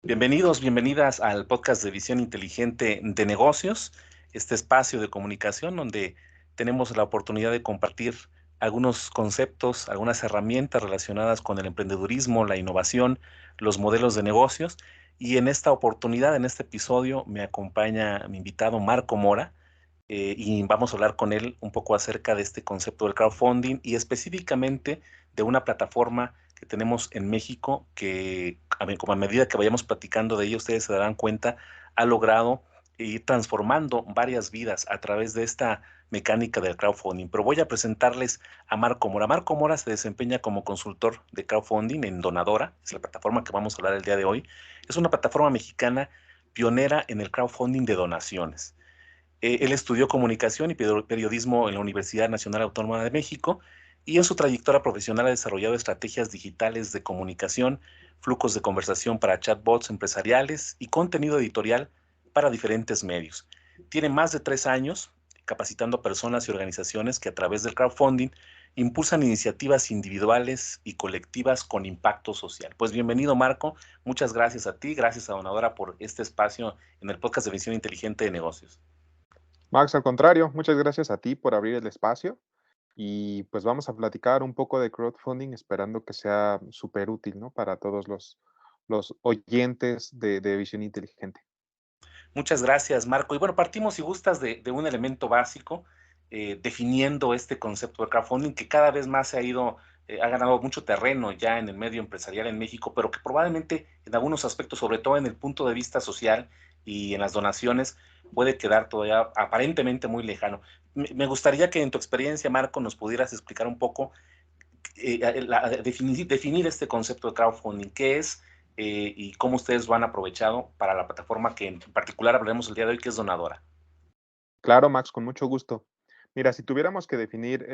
Bienvenidos, bienvenidas al podcast de Visión Inteligente de Negocios, este espacio de comunicación donde tenemos la oportunidad de compartir algunos conceptos, algunas herramientas relacionadas con el emprendedurismo, la innovación, los modelos de negocios. Y en esta oportunidad, en este episodio, me acompaña mi invitado Marco Mora, y vamos a hablar con él un poco acerca de este concepto del crowdfunding y específicamente de una plataforma que tenemos en México que, como a medida que vayamos platicando de ello, ustedes se darán cuenta, ha logrado ir transformando varias vidas a través de esta mecánica del crowdfunding. Pero voy a presentarles a Marco Mora. Marco Mora se desempeña como consultor de crowdfunding en Donadora, es la plataforma que vamos a hablar el día de hoy. Es una plataforma mexicana pionera en el crowdfunding de donaciones. Él estudió comunicación y periodismo en la Universidad Nacional Autónoma de México y en su trayectoria profesional ha desarrollado estrategias digitales de comunicación, flujos de conversación para chatbots empresariales y contenido editorial para diferentes medios. Tiene más de 3 años capacitando a personas y organizaciones que a través del crowdfunding impulsan iniciativas individuales y colectivas con impacto social. Pues bienvenido, Marco. Muchas gracias a ti, gracias a Donadora por este espacio en el podcast de Visión Inteligente de Negocios. Max, al contrario, muchas gracias a ti por abrir el espacio y pues vamos a platicar un poco de crowdfunding, esperando que sea súper útil, ¿no? Para todos los oyentes de Visión Inteligente. Muchas gracias, Marco. Y bueno, partimos, si gustas, de un elemento básico, definiendo este concepto de crowdfunding que cada vez más se ha ido, ha ganado mucho terreno ya en el medio empresarial en México, pero que probablemente en algunos aspectos, sobre todo en el punto de vista social y en las donaciones, puede quedar todavía aparentemente muy lejano. Me gustaría que en tu experiencia, Marco, nos pudieras explicar un poco definir este concepto de crowdfunding, qué es y cómo ustedes lo han aprovechado para la plataforma que en particular hablaremos el día de hoy, que es Donadora. Claro, Max, con mucho gusto. Mira, si tuviéramos que definir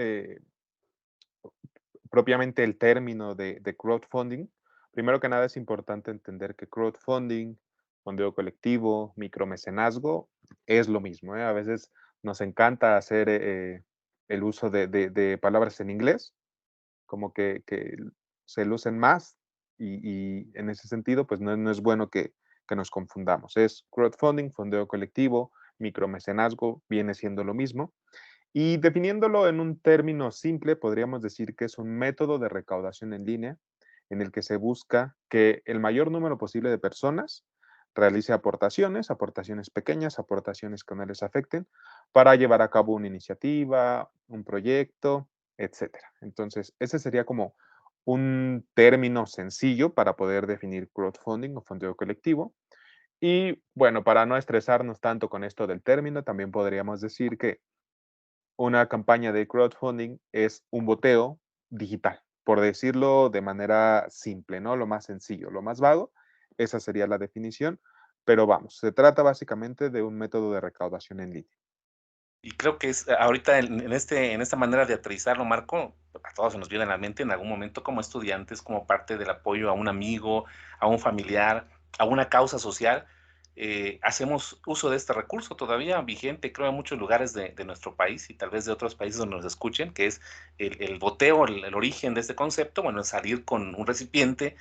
propiamente el término de crowdfunding, primero que nada es importante entender que crowdfunding, fondeo colectivo, micromecenazgo, es lo mismo, ¿eh? A veces nos encanta hacer el uso de palabras en inglés, como que se lucen más y en ese sentido, pues no es bueno que nos confundamos. Es crowdfunding, fondeo colectivo, micromecenazgo, viene siendo lo mismo. Y definiéndolo en un término simple, podríamos decir que es un método de recaudación en línea en el que se busca que el mayor número posible de personas realice aportaciones pequeñas, aportaciones que no les afecten, para llevar a cabo una iniciativa, un proyecto, etcétera. Entonces, ese sería como un término sencillo para poder definir crowdfunding o fondeo colectivo. Y bueno, para no estresarnos tanto con esto del término, también podríamos decir que una campaña de crowdfunding es un boteo digital, por decirlo de manera simple, ¿no? Lo más sencillo, lo más vago, esa sería la definición, pero vamos, se trata básicamente de un método de recaudación en línea. Y creo que es ahorita en esta manera de aterrizarlo, Marco, a todos se nos viene a la mente en algún momento como estudiantes, como parte del apoyo a un amigo, a un familiar, a una causa social. Hacemos uso de este recurso todavía vigente, creo, en muchos lugares de nuestro país y tal vez de otros países donde nos escuchen, que es el boteo, el origen de este concepto, bueno, es salir con un recipiente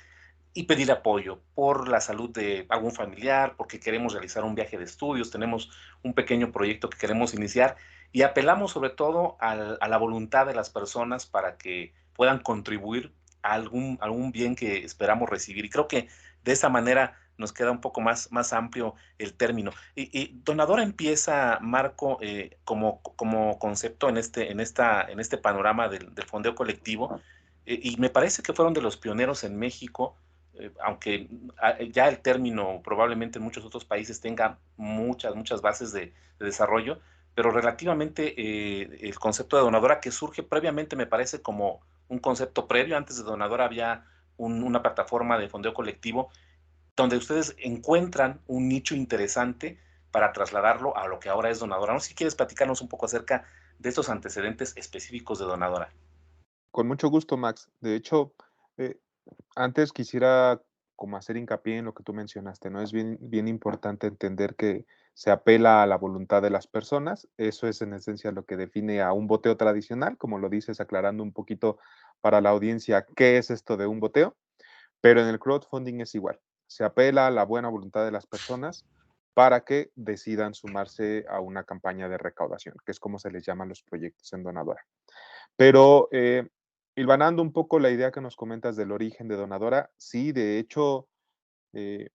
y pedir apoyo por la salud de algún familiar, porque queremos realizar un viaje de estudios, tenemos un pequeño proyecto que queremos iniciar y apelamos sobre todo a la voluntad de las personas para que puedan contribuir a algún bien que esperamos recibir. Y creo que de esa manera nos queda un poco más amplio el término. Y Donadora empieza, Marco, como concepto en este panorama del fondeo colectivo, y me parece que fueron de los pioneros en México, aunque ya el término probablemente en muchos otros países tenga muchas bases de desarrollo, pero relativamente el concepto de donadora que surge previamente me parece como un concepto previo. Antes de donadora había una plataforma de fondeo colectivo donde ustedes encuentran un nicho interesante para trasladarlo a lo que ahora es donadora. No sé si quieres platicarnos un poco acerca de estos antecedentes específicos de donadora. Con mucho gusto, Max. De hecho, eh, antes quisiera como hacer hincapié en lo que tú mencionaste, ¿no? Es bien importante entender que se apela a la voluntad de las personas. Eso es en esencia lo que define a un boteo tradicional, como lo dices, aclarando un poquito para la audiencia qué es esto de un boteo, pero en el crowdfunding es igual. se apela a la buena voluntad de las personas para que decidan sumarse a una campaña de recaudación, que es como se les llaman los proyectos en Donadora. Pero hilvanando un poco la idea que nos comentas del origen de Donadora, sí, de hecho, eh,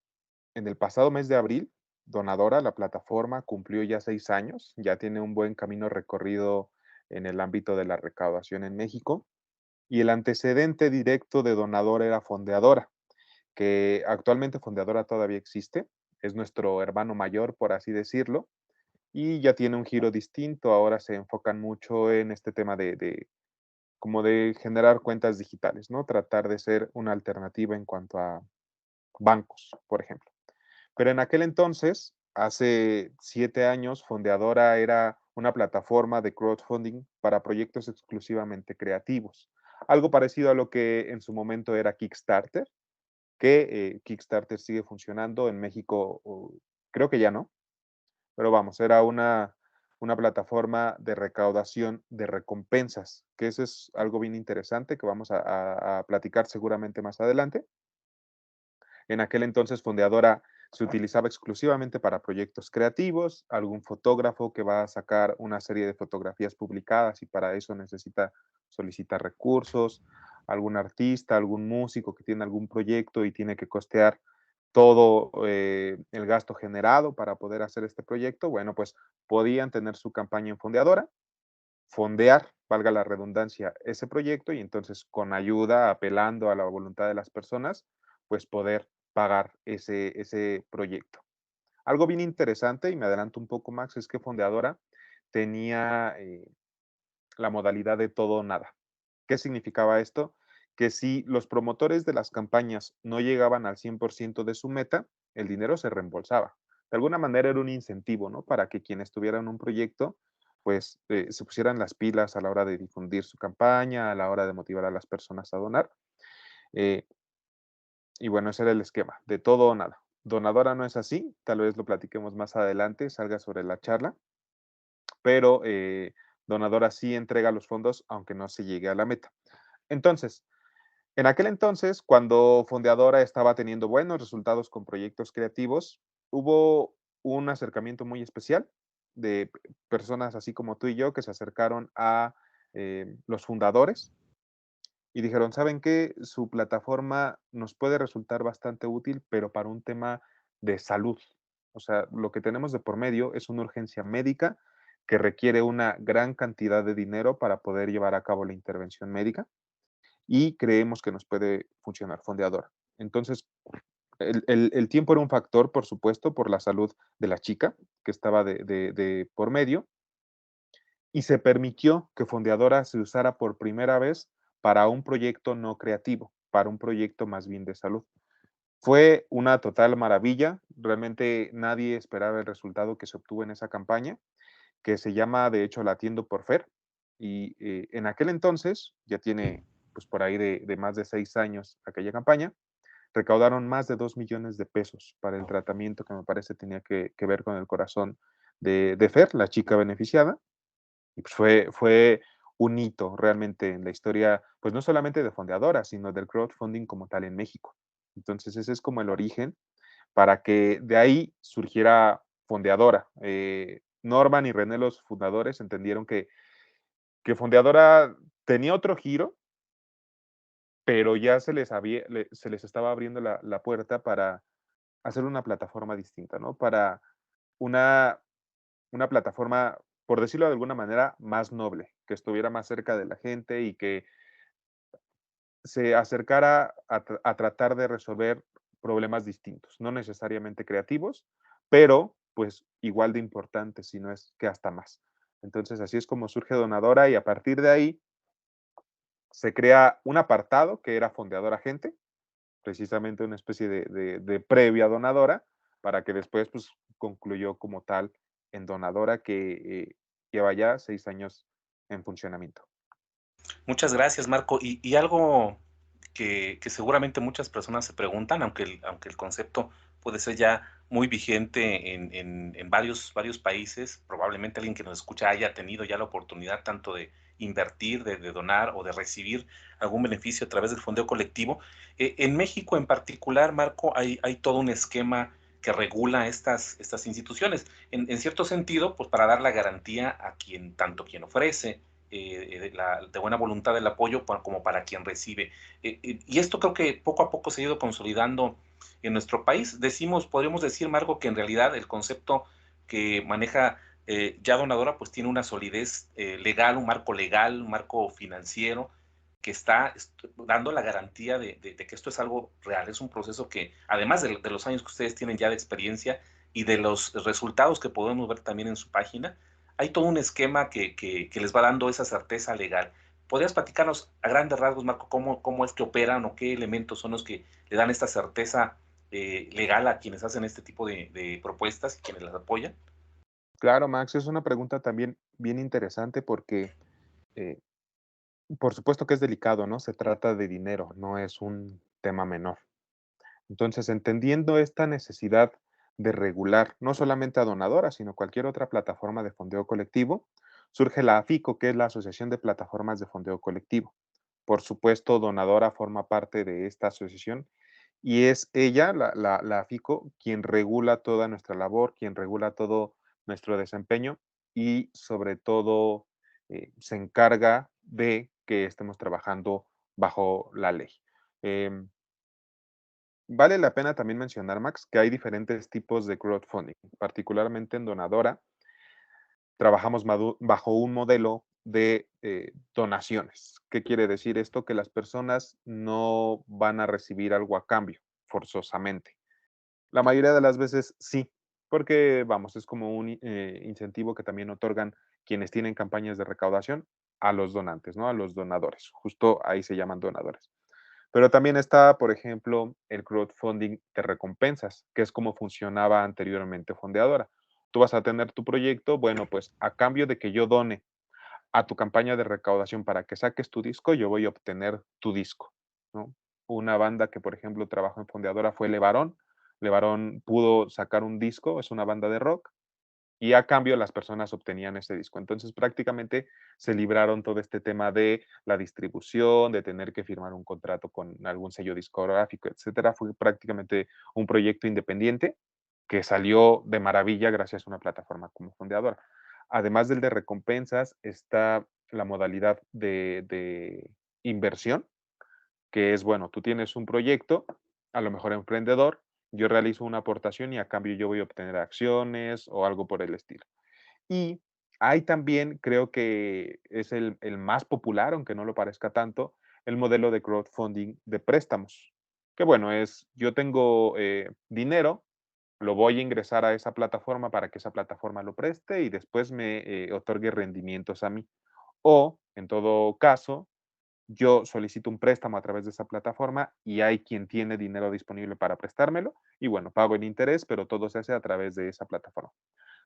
en el pasado mes de abril, Donadora, la plataforma, cumplió ya 6 años, ya tiene un buen camino recorrido en el ámbito de la recaudación en México. Y el antecedente directo de Donadora era Fondeadora, que actualmente Fondeadora todavía existe, es nuestro hermano mayor, por así decirlo, y ya tiene un giro distinto. Ahora se enfocan mucho en este tema de como de generar cuentas digitales, ¿no? Tratar de ser una alternativa en cuanto a bancos, por ejemplo. Pero en aquel entonces, hace 7 años, Fondeadora era una plataforma de crowdfunding para proyectos exclusivamente creativos. Algo parecido a lo que en su momento era Kickstarter, que Kickstarter sigue funcionando en México, creo que ya no, pero vamos, era una plataforma de recaudación de recompensas, que eso es algo bien interesante que vamos a platicar seguramente más adelante. En aquel entonces, Fondeadora se utilizaba exclusivamente para proyectos creativos, algún fotógrafo que va a sacar una serie de fotografías publicadas y para eso necesita solicitar recursos, algún artista, algún músico que tiene algún proyecto y tiene que costear todo el gasto generado para poder hacer este proyecto, bueno, pues podían tener su campaña en Fondeadora, fondear, valga la redundancia, ese proyecto y entonces con ayuda, apelando a la voluntad de las personas, pues poder pagar ese proyecto. Algo bien interesante, y me adelanto un poco, Max, es que Fondeadora tenía la modalidad de todo o nada. ¿Qué significaba esto? Que si los promotores de las campañas no llegaban al 100% de su meta, el dinero se reembolsaba. De alguna manera era un incentivo, ¿no? Para que quienes tuvieran un proyecto, pues se pusieran las pilas a la hora de difundir su campaña, a la hora de motivar a las personas a donar. Eh, y bueno, ese era el esquema, de todo o nada. Donadora no es así, tal vez lo platiquemos más adelante, salga sobre la charla, pero Donadora sí entrega los fondos aunque no se llegue a la meta. Entonces, en aquel entonces, cuando Fondeadora estaba teniendo buenos resultados con proyectos creativos, hubo un acercamiento muy especial de personas así como tú y yo que se acercaron a los fundadores y dijeron, ¿saben qué? Su plataforma nos puede resultar bastante útil, pero para un tema de salud. O sea, lo que tenemos de por medio es una urgencia médica que requiere una gran cantidad de dinero para poder llevar a cabo la intervención médica y creemos que nos puede funcionar Fondeador. Entonces, el tiempo era un factor, por supuesto, por la salud de la chica que estaba de por medio, y se permitió que Fondeadora se usara por primera vez para un proyecto no creativo, para un proyecto más bien de salud. Fue una total maravilla, realmente nadie esperaba el resultado que se obtuvo en esa campaña, que se llama de hecho Latiendo por Fer, y en aquel entonces, ya tiene pues por ahí de más de 6 años aquella campaña, recaudaron más de 2 millones de pesos para el tratamiento que me parece tenía que ver con el corazón de Fer, la chica beneficiada, y pues fue un hito realmente en la historia, pues no solamente de Fondeadora, sino del crowdfunding como tal en México. Entonces ese es como el origen para que de ahí surgiera Fondeadora. Norman y René, los fundadores, entendieron que Fondeadora tenía otro giro, pero ya se les estaba abriendo la puerta para hacer una plataforma distinta, ¿no? Para una, una plataforma, por decirlo de alguna manera, más noble, que estuviera más cerca de la gente y que se acercara a tratar de resolver problemas distintos, no necesariamente creativos, pero pues igual de importantes, si no es que hasta más. Entonces así es como surge Donadora y a partir de ahí se crea un apartado que era Fondeadora Gente, precisamente una especie de previa Donadora, para que después pues concluyó como tal en Donadora que lleva ya 6 años en funcionamiento. Muchas gracias, Marco. Y algo que seguramente muchas personas se preguntan, aunque el concepto puede ser ya muy vigente en varios países, probablemente alguien que nos escucha haya tenido ya la oportunidad tanto de invertir, de donar o de recibir algún beneficio a través del fondeo colectivo. En México en particular, Marco, hay todo un esquema que regula estas instituciones. En cierto sentido, pues para dar la garantía a tanto quien ofrece, de buena voluntad del apoyo como para quien recibe. Y esto creo que poco a poco se ha ido consolidando en nuestro país. Podríamos decir, Marco, que en realidad el concepto que maneja ya Donadora, pues tiene una solidez legal, un marco legal, un marco financiero, que está dando la garantía de que esto es algo real, es un proceso que, además de los años que ustedes tienen ya de experiencia y de los resultados que podemos ver también en su página, hay todo un esquema que les va dando esa certeza legal. ¿Podrías platicarnos a grandes rasgos, Marco, cómo es que operan o qué elementos son los que le dan esta certeza legal a quienes hacen este tipo de propuestas y quienes las apoyan? Claro, Max, es una pregunta también bien interesante porque, eh, por supuesto que es delicado, ¿no? Se trata de dinero, no es un tema menor. Entonces, entendiendo esta necesidad de regular no solamente a Donadora, sino cualquier otra plataforma de fondeo colectivo, surge la AFICO, que es la Asociación de Plataformas de Fondeo Colectivo. Por supuesto, Donadora forma parte de esta asociación y es ella, la AFICO, quien regula toda nuestra labor, quien regula todo nuestro desempeño y sobre todo se encarga de que estemos trabajando bajo la ley. Em, Vale la pena también mencionar, Max, que hay diferentes tipos de crowdfunding. Particularmente en Donadora, trabajamos bajo un modelo de donaciones. ¿Qué quiere decir esto? Que las personas no van a recibir algo a cambio, forzosamente. La mayoría de las veces sí, porque vamos, es como un incentivo que también otorgan quienes tienen campañas de recaudación a los donantes, ¿no? A los donadores. Justo ahí se llaman donadores. Pero también está, por ejemplo, el crowdfunding de recompensas, que es como funcionaba anteriormente Fondeadora. Tú vas a tener tu proyecto, bueno, pues a cambio de que yo done a tu campaña de recaudación para que saques tu disco, yo voy a obtener tu disco, ¿no? Una banda que, por ejemplo, trabajó en Fondeadora fue Levarón. Levarón pudo sacar un disco, es una banda de rock, y a cambio las personas obtenían ese disco. Entonces prácticamente se libraron todo este tema de la distribución, de tener que firmar un contrato con algún sello discográfico, etcétera. Fue prácticamente un proyecto independiente que salió de maravilla gracias a una plataforma como Fondeadora. Además del de recompensas, está la modalidad de inversión, que es, bueno, tú tienes un proyecto, a lo mejor emprendedor, yo realizo una aportación y a cambio yo voy a obtener acciones o algo por el estilo. Y hay también, creo que es el más popular, aunque no lo parezca tanto, el modelo de crowdfunding de préstamos. Que bueno, es yo tengo dinero, lo voy a ingresar a esa plataforma para que esa plataforma lo preste y después me otorgue rendimientos a mí. O, en todo caso, yo solicito un préstamo a través de esa plataforma y hay quien tiene dinero disponible para prestármelo y bueno, pago el interés, pero todo se hace a través de esa plataforma.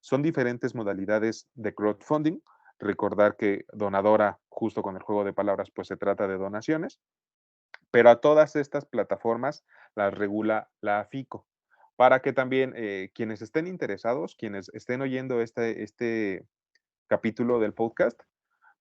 Son diferentes modalidades de crowdfunding. Recordar que donadora, justo con el juego de palabras, pues se trata de donaciones, pero a todas estas plataformas las regula la AFICO para que también quienes estén interesados, quienes estén oyendo este capítulo del podcast,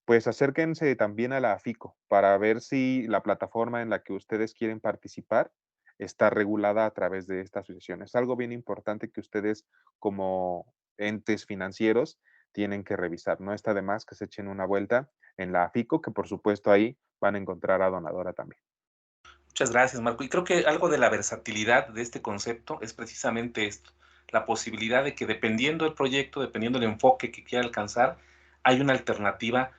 pues acérquense también a la AFICO para ver si la plataforma en la que ustedes quieren participar está regulada a través de esta asociación. Es algo bien importante que ustedes como entes financieros tienen que revisar. No está de más que se echen una vuelta en la AFICO, que por supuesto ahí van a encontrar a Donadora también. Muchas gracias, Marco. Y creo que algo de la versatilidad de este concepto es precisamente esto, la posibilidad de que dependiendo del proyecto, dependiendo del enfoque que quiera alcanzar, hay una alternativa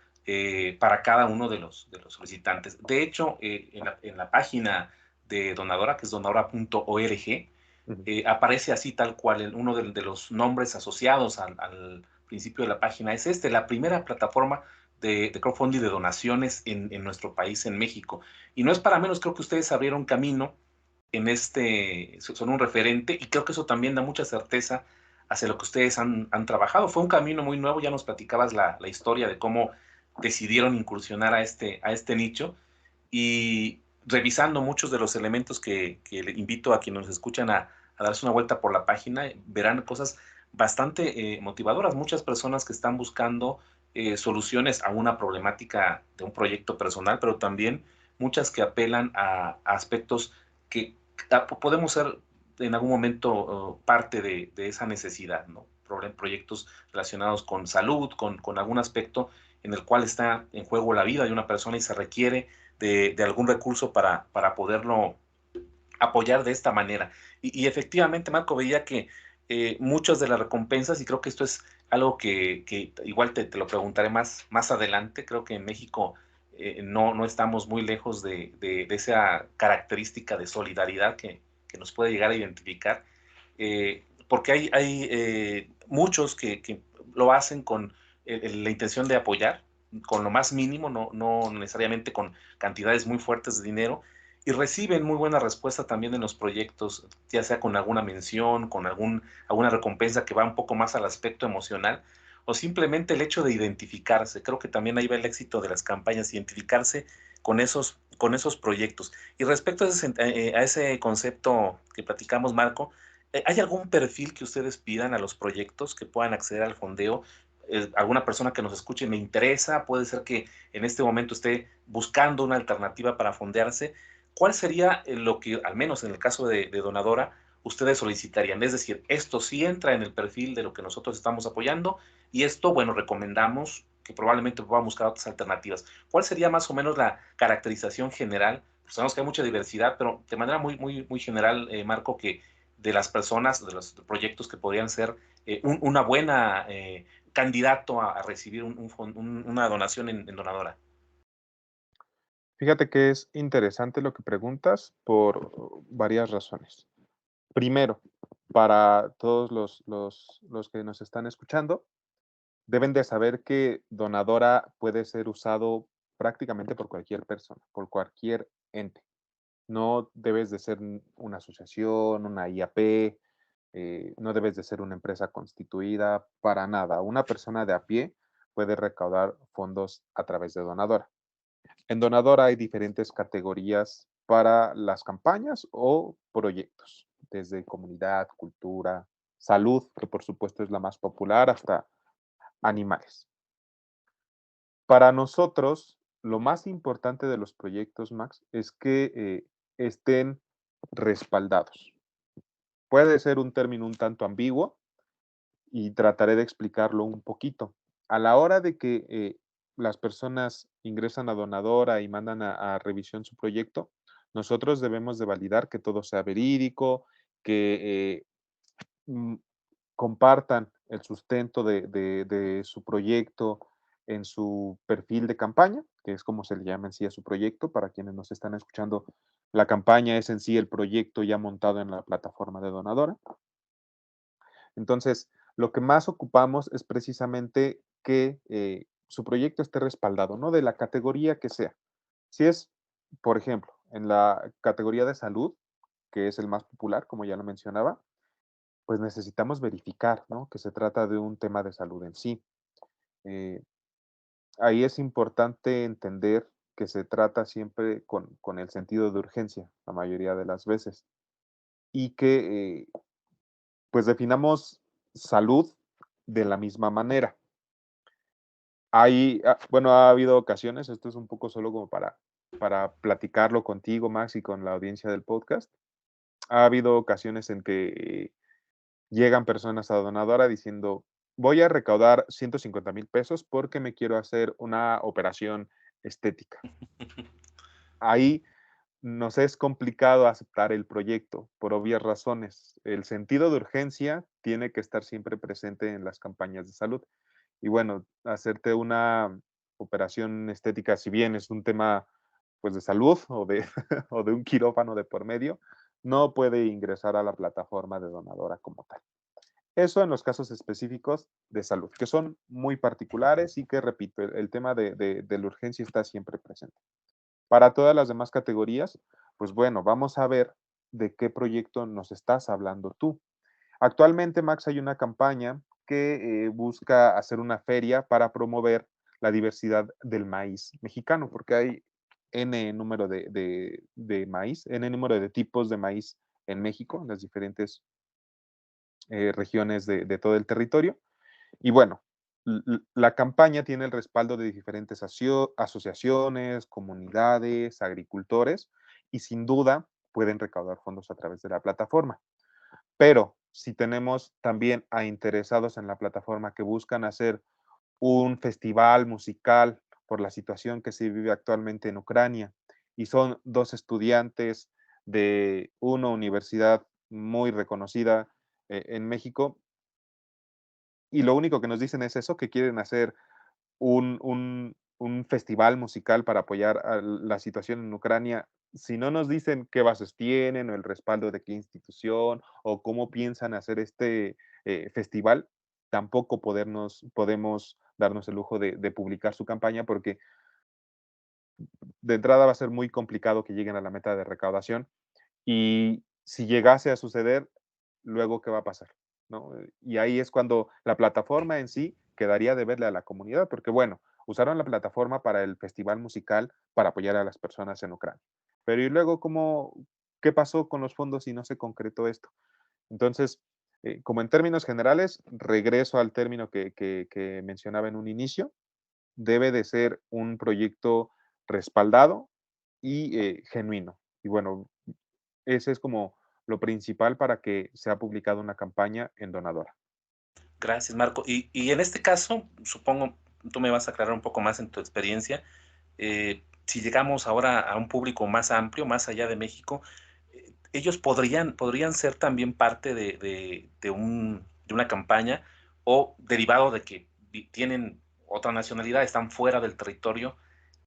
para cada uno de los solicitantes. De hecho, en la página de Donadora, que es donadora.org, Ujú. aparece así tal cual, uno de los nombres asociados al principio de la página es la primera plataforma de crowdfunding de donaciones en nuestro país, en México. Y no es para menos, creo que ustedes abrieron camino son un referente y creo que eso también da mucha certeza hacia lo que ustedes han trabajado. Fue un camino muy nuevo, ya nos platicabas la historia de cómo decidieron incursionar a este nicho y revisando muchos de los elementos que le invito a quienes nos escuchan a darse una vuelta por la página, verán cosas bastante motivadoras. Muchas personas que están buscando soluciones a una problemática de un proyecto personal, pero también muchas que apelan a aspectos que podemos ser en algún momento parte de esa necesidad, ¿no? Proyectos relacionados con salud, con algún aspecto en el cual está en juego la vida de una persona y se requiere de algún recurso para poderlo apoyar de esta manera. Y efectivamente, Marco, veía que muchas de las recompensas, y creo que esto es algo que igual te lo preguntaré más adelante, creo que en México no estamos muy lejos de esa característica de solidaridad que nos puede llegar a identificar, porque hay muchos que lo hacen con la intención de apoyar, con lo más mínimo, no necesariamente con cantidades muy fuertes de dinero, y reciben muy buena respuesta también en los proyectos, ya sea con alguna mención, con alguna recompensa que va un poco más al aspecto emocional, o simplemente el hecho de identificarse. Creo que también ahí va el éxito de las campañas, identificarse con esos proyectos. Y respecto a ese concepto que platicamos, Marco, ¿hay algún perfil que ustedes pidan a los proyectos que puedan acceder al fondeo? Alguna persona que nos escuche me interesa, puede ser que en este momento esté buscando una alternativa para fondearse. ¿Cuál sería lo que, al menos en el caso de Donadora, ustedes solicitarían? Es decir, esto sí entra en el perfil de lo que nosotros estamos apoyando y esto, bueno, recomendamos que probablemente puedan buscar otras alternativas. ¿Cuál sería más o menos la caracterización general? Pues sabemos que hay mucha diversidad, pero de manera muy general, Marco, que de las personas, de los proyectos que podrían ser una buena candidato a recibir una donación en Donadora. Fíjate que es interesante lo que preguntas por varias razones. Primero, para todos los que nos están escuchando, deben de saber que Donadora puede ser usado prácticamente por cualquier persona, por cualquier ente. No debes de ser una asociación, una IAP, no debes de ser una empresa constituida, para nada. Una persona de a pie puede recaudar fondos a través de Donadora. En Donadora hay diferentes categorías para las campañas o proyectos, desde comunidad, cultura, salud, que por supuesto es la más popular, hasta animales. Para nosotros, lo más importante de los proyectos, Max, es que estén respaldados. Puede ser un término un tanto ambiguo y trataré de explicarlo un poquito. A la hora de que las personas ingresan a Donadora y mandan a revisión su proyecto, nosotros debemos de validar que todo sea verídico, que mm, compartan el sustento de su proyecto en su perfil de campaña, que es como se le llama en sí a su proyecto. Para quienes nos están escuchando, la campaña es en sí el proyecto ya montado en la plataforma de Donadora. Entonces, lo que más ocupamos es precisamente que su proyecto esté respaldado, ¿no? De la categoría que sea. Si es, por ejemplo, en la categoría de salud, que es el más popular, como ya lo mencionaba, pues necesitamos verificar, ¿no? Que se trata de un tema de salud en sí. Eh, Ahí es importante entender que se trata siempre con el sentido de urgencia, la mayoría de las veces, y que pues definamos salud de la misma manera. Bueno, ha habido ocasiones, esto es un poco solo como para platicarlo contigo, Max, y con la audiencia del podcast. Ha habido ocasiones en que llegan personas a Donadora diciendo, voy a recaudar 150,000 pesos porque me quiero hacer una operación estética. Ahí nos es complicado aceptar el proyecto por obvias razones. El sentido de urgencia tiene que estar siempre presente en las campañas de salud. Y bueno, hacerte una operación estética, si bien es un tema pues de salud o de, o de un quirófano de por medio, no puede ingresar a la plataforma de Donadora como tal. Eso en los casos específicos de salud, que son muy particulares y que, repito, el tema de la urgencia está siempre presente. Para todas las demás categorías, pues bueno, vamos a ver de qué proyecto nos estás hablando tú. Actualmente, Max, hay una campaña que busca hacer una feria para promover la diversidad del maíz mexicano, porque hay N número de maíz, N número de tipos de maíz en México, en las diferentes regiones de todo el territorio. Y bueno, La campaña tiene el respaldo de diferentes asociaciones, comunidades, agricultores y sin duda pueden recaudar fondos a través de la plataforma. Pero si tenemos también a interesados en la plataforma que buscan hacer un festival musical por la situación que se vive actualmente en Ucrania y son dos estudiantes de una universidad muy reconocida en México y lo único que nos dicen es eso, que quieren hacer un festival musical para apoyar a la situación en Ucrania, si no nos dicen qué bases tienen o el respaldo de qué institución o cómo piensan hacer este festival, tampoco podemos darnos el lujo de publicar su campaña porque de entrada va a ser muy complicado que lleguen a la meta de recaudación y si llegase a suceder, luego, ¿qué va a pasar? ¿No? Y ahí es cuando la plataforma en sí quedaría de verle a la comunidad, porque bueno, usaron la plataforma para el festival musical para apoyar a las personas en Ucrania. Pero ¿y luego qué pasó con los fondos si no se concretó esto? Entonces, como en términos generales, regreso al término que mencionaba en un inicio, debe de ser un proyecto respaldado y genuino. Y bueno, ese es como lo principal para que sea publicada una campaña en Donadora. Gracias, Marco. Y en este caso, supongo, tú me vas a aclarar un poco más en tu experiencia, si llegamos ahora a un público más amplio, más allá de México, ellos podrían ser también parte de una campaña o derivado de que tienen otra nacionalidad, están fuera del territorio,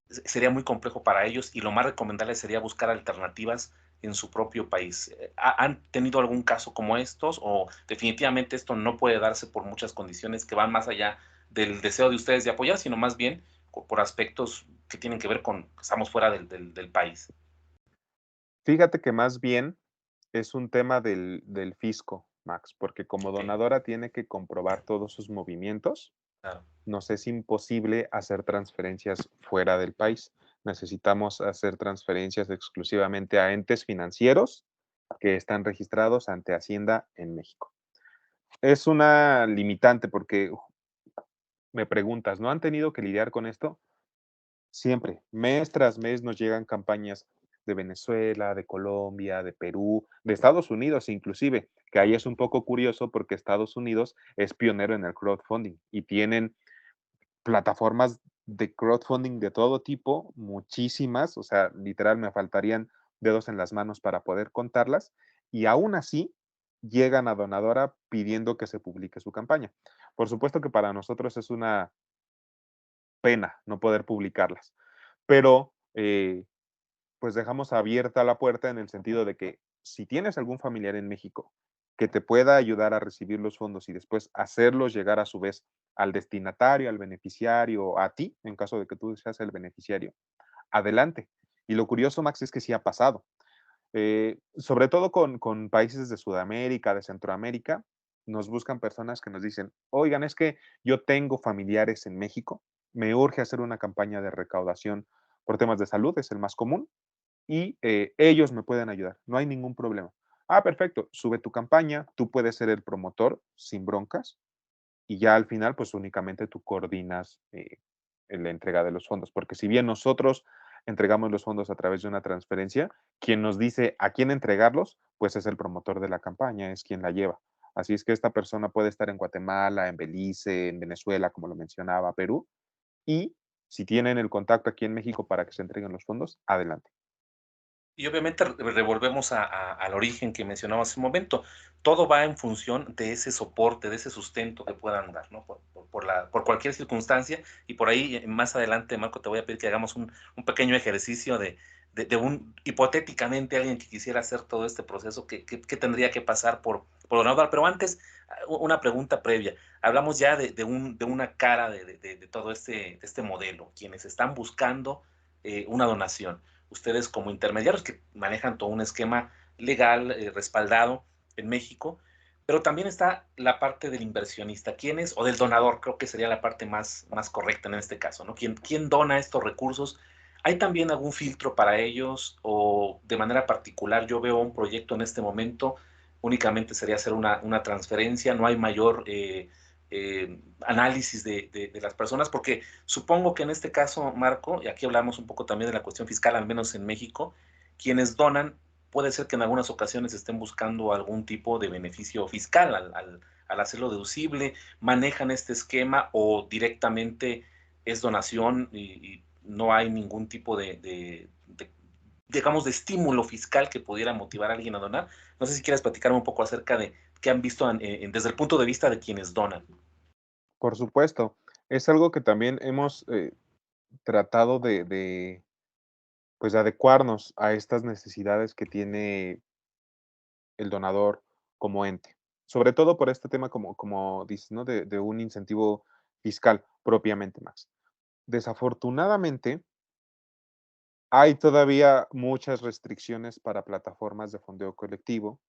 sería muy complejo para ellos y lo más recomendable sería buscar alternativas en su propio país. ¿Han tenido algún caso como estos o definitivamente esto no puede darse por muchas condiciones que van más allá del deseo de ustedes de apoyar, sino más bien por aspectos que tienen que ver con que estamos fuera del país? Fíjate que más bien es un tema del fisco, Max, porque como Ok, donadora tiene que comprobar todos sus movimientos, claro. nos es imposible hacer transferencias fuera del país. Necesitamos hacer transferencias exclusivamente a entes financieros que están registrados ante Hacienda en México. Es una limitante porque me preguntas, ¿no han tenido que lidiar con esto? Siempre, mes tras mes nos llegan campañas de Venezuela, de Colombia, de Perú, de Estados Unidos inclusive, que ahí es un poco curioso porque Estados Unidos es pionero en el crowdfunding y tienen plataformas de crowdfunding de todo tipo, muchísimas, o sea, literal me faltarían dedos en las manos para poder contarlas, y aún así llegan a Donadora pidiendo que se publique su campaña. Por supuesto que para nosotros es una pena no poder publicarlas, pero pues dejamos abierta la puerta en el sentido de que si tienes algún familiar en México que te pueda ayudar a recibir los fondos y después hacerlos llegar a su vez al destinatario, al beneficiario, a ti, en caso de que tú seas el beneficiario, adelante. Y lo curioso, Max, es que sí ha pasado. Sobre todo con países de Sudamérica, de Centroamérica, nos buscan personas que nos dicen, oigan, es que yo tengo familiares en México, me urge hacer una campaña de recaudación por temas de salud, es el más común, y ellos me pueden ayudar, no hay ningún problema. Ah, perfecto, sube tu campaña, tú puedes ser el promotor sin broncas y ya al final pues únicamente tú coordinas la entrega de los fondos, porque si bien nosotros entregamos los fondos a través de una transferencia, quien nos dice a quién entregarlos, pues es el promotor de la campaña, es quien la lleva. Así es que esta persona puede estar en Guatemala, en Belice, en Venezuela, como lo mencionaba, Perú, y si tienen el contacto aquí en México para que se entreguen los fondos, adelante. Y obviamente revolvemos al origen que mencionaba hace un momento. Todo va en función de ese soporte, de ese sustento que puedan dar, ¿no? Por cualquier circunstancia. Y por ahí, más adelante, Marco, te voy a pedir que hagamos un pequeño ejercicio hipotéticamente, alguien que quisiera hacer todo este proceso, ¿qué tendría que pasar por Donaudar? Pero antes, una pregunta previa. Hablamos ya de una cara de todo este modelo, quienes están buscando una donación, ustedes como intermediarios que manejan todo un esquema legal respaldado en México, pero también está la parte del inversionista, ¿quién es? O del donador, creo que sería la parte más correcta en este caso, ¿no? ¿Quién dona estos recursos? ¿Hay también algún filtro para ellos o de manera particular yo veo un proyecto en este momento, únicamente sería hacer una transferencia, no hay mayor análisis de las personas, porque supongo que en este caso, Marco, y aquí hablamos un poco también de la cuestión fiscal, al menos en México, quienes donan, puede ser que en algunas ocasiones estén buscando algún tipo de beneficio fiscal al hacerlo deducible, manejan este esquema o directamente es donación y no hay ningún tipo digamos, de estímulo fiscal que pudiera motivar a alguien a donar. No sé si quieres platicarme un poco acerca de qué han visto desde el punto de vista de quienes donan. Por supuesto, es algo que también hemos tratado pues, adecuarnos a estas necesidades que tiene el donador como ente. Sobre todo por este tema, como dices, ¿no? De un incentivo fiscal propiamente más. Desafortunadamente, hay todavía muchas restricciones para plataformas de fondeo colectivo,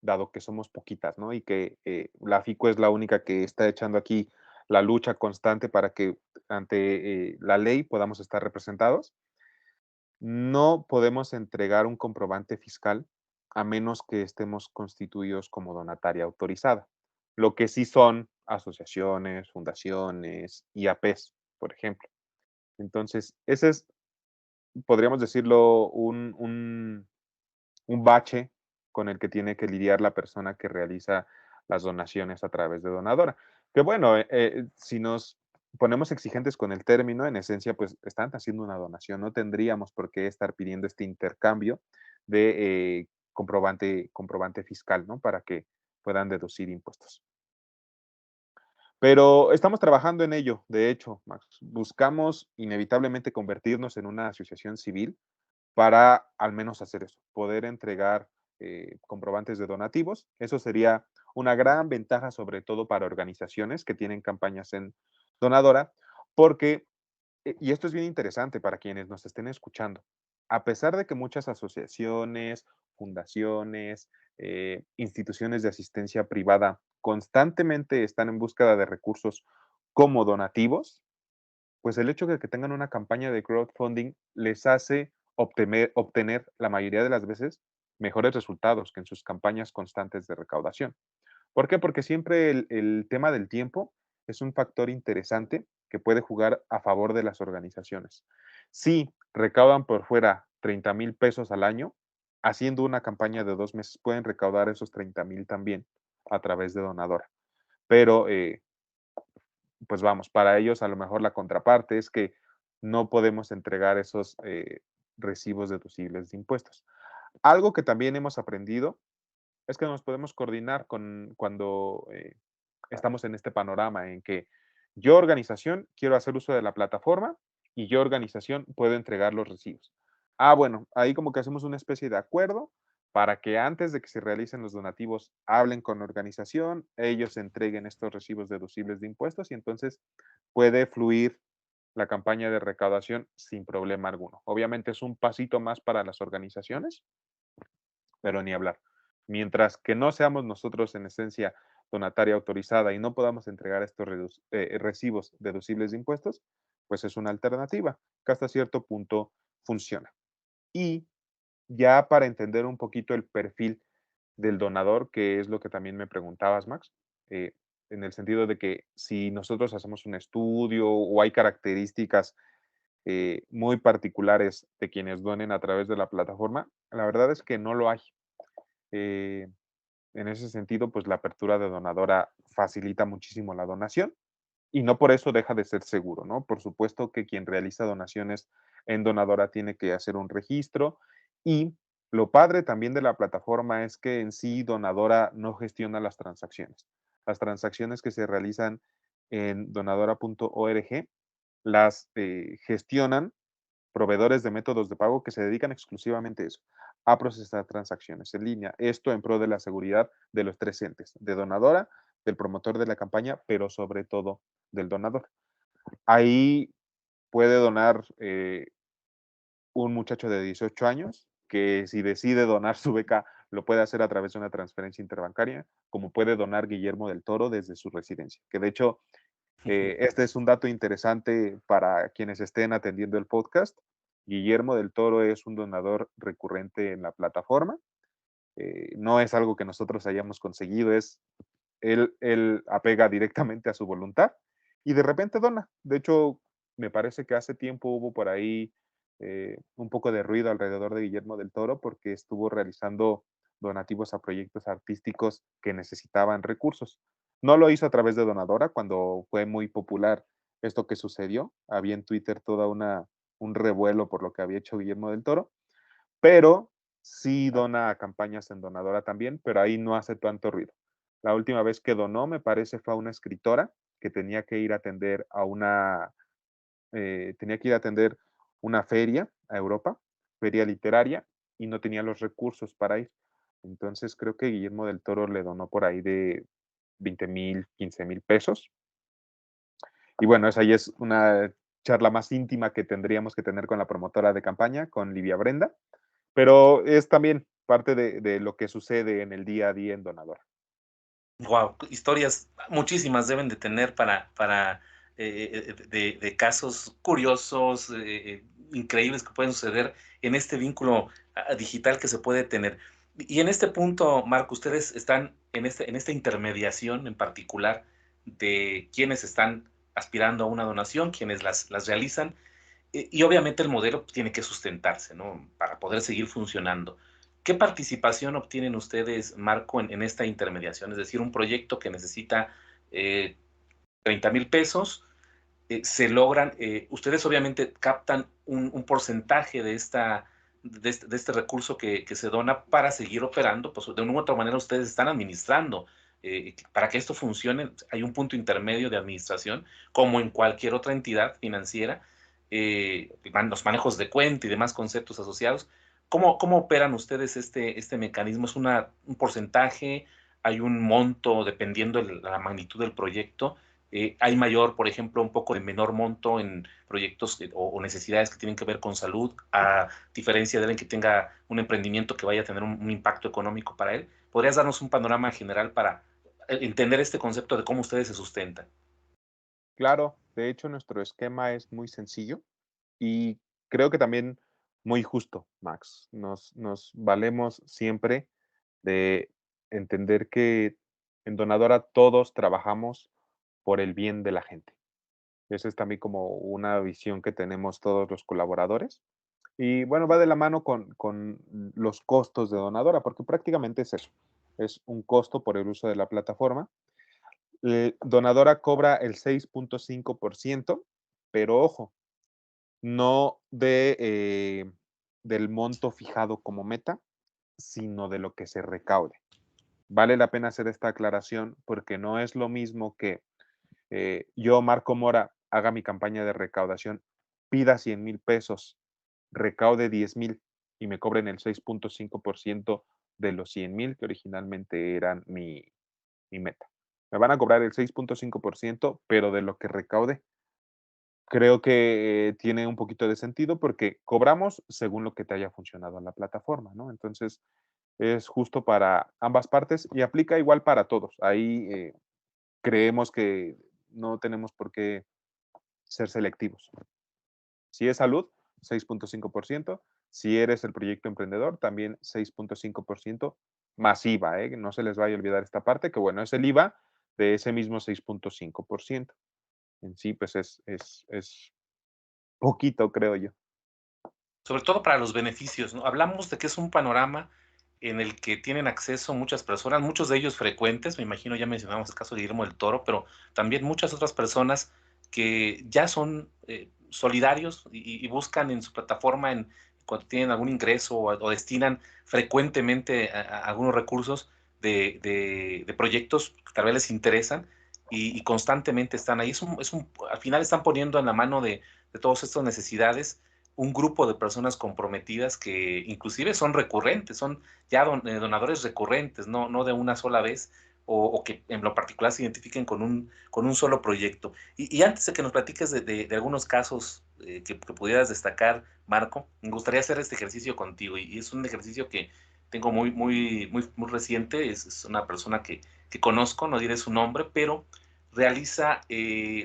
dado que somos poquitas, ¿no? Y que la FICO es la única que está echando aquí la lucha constante para que ante la ley podamos estar representados. No podemos entregar un comprobante fiscal a menos que estemos constituidos como donataria autorizada, lo que sí son asociaciones, fundaciones, IAPs, por ejemplo. Entonces, ese es, podríamos decirlo, un bache con el que tiene que lidiar la persona que realiza las donaciones a través de donadora. Que bueno, si nos ponemos exigentes con el término, en esencia, pues están haciendo una donación, no tendríamos por qué estar pidiendo este intercambio de comprobante fiscal, ¿no? Para que puedan deducir impuestos. Pero estamos trabajando en ello, de hecho, Max. Buscamos inevitablemente convertirnos en una asociación civil para al menos hacer eso, poder entregar comprobantes de donativos. Eso sería una gran ventaja, sobre todo para organizaciones que tienen campañas en donadora, porque, y esto es bien interesante para quienes nos estén escuchando, a pesar de que muchas asociaciones, fundaciones, instituciones de asistencia privada constantemente están en búsqueda de recursos como donativos, pues el hecho de que tengan una campaña de crowdfunding les hace obtener la mayoría de las veces mejores resultados que en sus campañas constantes de recaudación. ¿Por qué? Porque siempre el tema del tiempo es un factor interesante que puede jugar a favor de las organizaciones. Si recaudan por fuera 30,000 pesos al año, haciendo una campaña de 2 meses pueden recaudar esos 30,000 también a través de donadora. Pero pues vamos, para ellos a lo mejor la contraparte es que no podemos entregar esos recibos deducibles de impuestos. Algo que también hemos aprendido es que nos podemos coordinar cuando estamos en este panorama en que yo organización quiero hacer uso de la plataforma y yo organización puedo entregar los recibos. Ah, bueno, ahí como que hacemos una especie de acuerdo para que antes de que se realicen los donativos hablen con la organización, ellos entreguen estos recibos deducibles de impuestos y entonces puede fluir la campaña de recaudación sin problema alguno. Obviamente es un pasito más para las organizaciones, pero ni hablar. Mientras que no seamos nosotros en esencia donataria autorizada y no podamos entregar estos recibos deducibles de impuestos, pues es una alternativa que hasta cierto punto funciona. Y ya para entender un poquito el perfil del donador, que es lo que también me preguntabas, Max, eh, en el sentido de que si nosotros hacemos un estudio o hay características muy particulares de quienes donen a través de la plataforma, la verdad es que no lo hay. Eh, en ese sentido, pues la apertura de donadora facilita muchísimo la donación y no por eso deja de ser seguro, ¿no? Por supuesto que quien realiza donaciones en donadora tiene que hacer un registro y lo padre también de la plataforma es que en sí donadora no gestiona las transacciones. Las transacciones que se realizan en donadora.org las gestionan proveedores de métodos de pago que se dedican exclusivamente a eso, a procesar transacciones en línea. Esto en pro de la seguridad de los tres entes, de donadora, del promotor de la campaña, pero sobre todo del donador. Ahí puede donar un muchacho de 18 años que si decide donar su beca lo puede hacer a través de una transferencia interbancaria, como puede donar Guillermo del Toro desde su residencia, que de hecho este es un dato interesante para quienes estén atendiendo el podcast. Guillermo del Toro es un donador recurrente en la plataforma. No es algo que nosotros hayamos conseguido, es él apega directamente a su voluntad y de repente dona. De hecho, me parece que hace tiempo hubo por ahí un poco de ruido alrededor de Guillermo del Toro porque estuvo realizando donativos a proyectos artísticos que necesitaban recursos. No lo hizo a través de Donadora cuando fue muy popular esto que sucedió. Había en Twitter un revuelo por lo que había hecho Guillermo del Toro, pero sí dona a campañas en Donadora también, pero ahí no hace tanto ruido. La última vez que donó, me parece, fue a una escritora que tenía que ir a atender tenía que ir a atender una feria a Europa, feria literaria, y no tenía los recursos para ir. Entonces creo que Guillermo del Toro le donó por ahí de 20,000, 15,000 pesos. Y bueno, esa ya es una charla más íntima que tendríamos que tener con la promotora de campaña, con Livia Brenda, pero es también parte de lo que sucede en el día a día en Donadora. Wow, historias muchísimas deben de tener para de casos curiosos, increíbles que pueden suceder en este vínculo digital que se puede tener. Y en este punto, Marco, ustedes están en esta intermediación en particular de quienes están aspirando a una donación, quienes las realizan, y obviamente el modelo tiene que sustentarse, ¿no? Para poder seguir funcionando. ¿Qué participación obtienen ustedes, Marco, en esta intermediación? Es decir, un proyecto que necesita 30,000 pesos, se logran, ustedes obviamente captan un porcentaje de este recurso que se dona para seguir operando, pues de una u otra manera ustedes están administrando. Para que esto funcione, hay un punto intermedio de administración, como en cualquier otra entidad financiera, los manejos de cuenta y demás conceptos asociados. ¿Cómo operan ustedes este mecanismo? ¿Es un porcentaje? ¿Hay un monto dependiendo de la magnitud del proyecto? Hay mayor, por ejemplo, un poco de menor monto en proyectos o necesidades que tienen que ver con salud, a diferencia de alguien que tenga un emprendimiento que vaya a tener un impacto económico para él. ¿Podrías darnos un panorama general para entender este concepto de cómo ustedes se sustentan? Claro, de hecho nuestro esquema es muy sencillo y creo que también muy justo, Max. Nos valemos siempre de entender que en Donadora todos trabajamos por el bien de la gente. Esa es también como una visión que tenemos todos los colaboradores. Y bueno, va de la mano con los costos de Donadora, porque prácticamente es eso. Es un costo por el uso de la plataforma. Donadora cobra el 6,5%, pero ojo, no del monto fijado como meta, sino de lo que se recaude. Vale la pena hacer esta aclaración porque no es lo mismo que yo, Marco Mora, haga mi campaña de recaudación, pida 100,000 pesos, recaude 10,000 y me cobren el 6,5% de los 100,000 que originalmente eran mi meta. Me van a cobrar el 6,5%, pero de lo que recaude. Creo que tiene un poquito de sentido porque cobramos según lo que te haya funcionado en la plataforma, ¿no? Entonces, es justo para ambas partes y aplica igual para todos. Ahí creemos que no tenemos por qué ser selectivos. Si es salud, 6,5%. Si eres el proyecto emprendedor, también 6,5% más IVA, ¿eh? No se les vaya a olvidar esta parte, que bueno, es el IVA de ese mismo 6,5%. En sí, pues es poquito, creo yo. Sobre todo para los beneficios, ¿no? Hablamos de que es un panorama en el que tienen acceso muchas personas, muchos de ellos frecuentes, me imagino ya mencionamos el caso de Guillermo del Toro, pero también muchas otras personas que ya son solidarios y buscan en su plataforma, cuando tienen algún ingreso o destinan frecuentemente algunos recursos de proyectos que tal vez les interesan y constantemente están ahí. Al final están poniendo en la mano de todas estas necesidades un grupo de personas comprometidas que inclusive son recurrentes, son ya donadores recurrentes, no de una sola vez, o que en lo particular se identifiquen con un solo proyecto. Y antes de que nos platiques de algunos casos que pudieras destacar, Marco, me gustaría hacer este ejercicio contigo, y es un ejercicio que tengo muy reciente, es una persona que conozco, no diré su nombre, pero realiza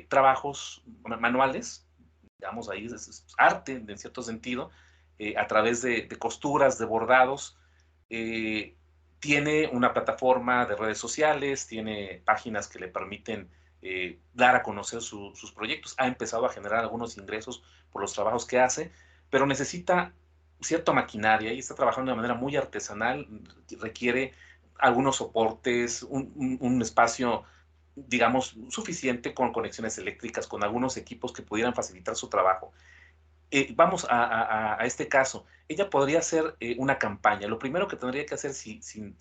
trabajos manuales, digamos, ahí es arte en cierto sentido, a través de costuras, de bordados. eh, tiene una plataforma de redes sociales, tiene páginas que le permiten dar a conocer sus proyectos, ha empezado a generar algunos ingresos por los trabajos que hace, pero necesita cierta maquinaria y está trabajando de manera muy artesanal, requiere algunos soportes, un espacio, digamos, suficiente con conexiones eléctricas, con algunos equipos que pudieran facilitar su trabajo. Vamos a este caso, ella podría hacer una campaña. Lo primero que tendría que hacer si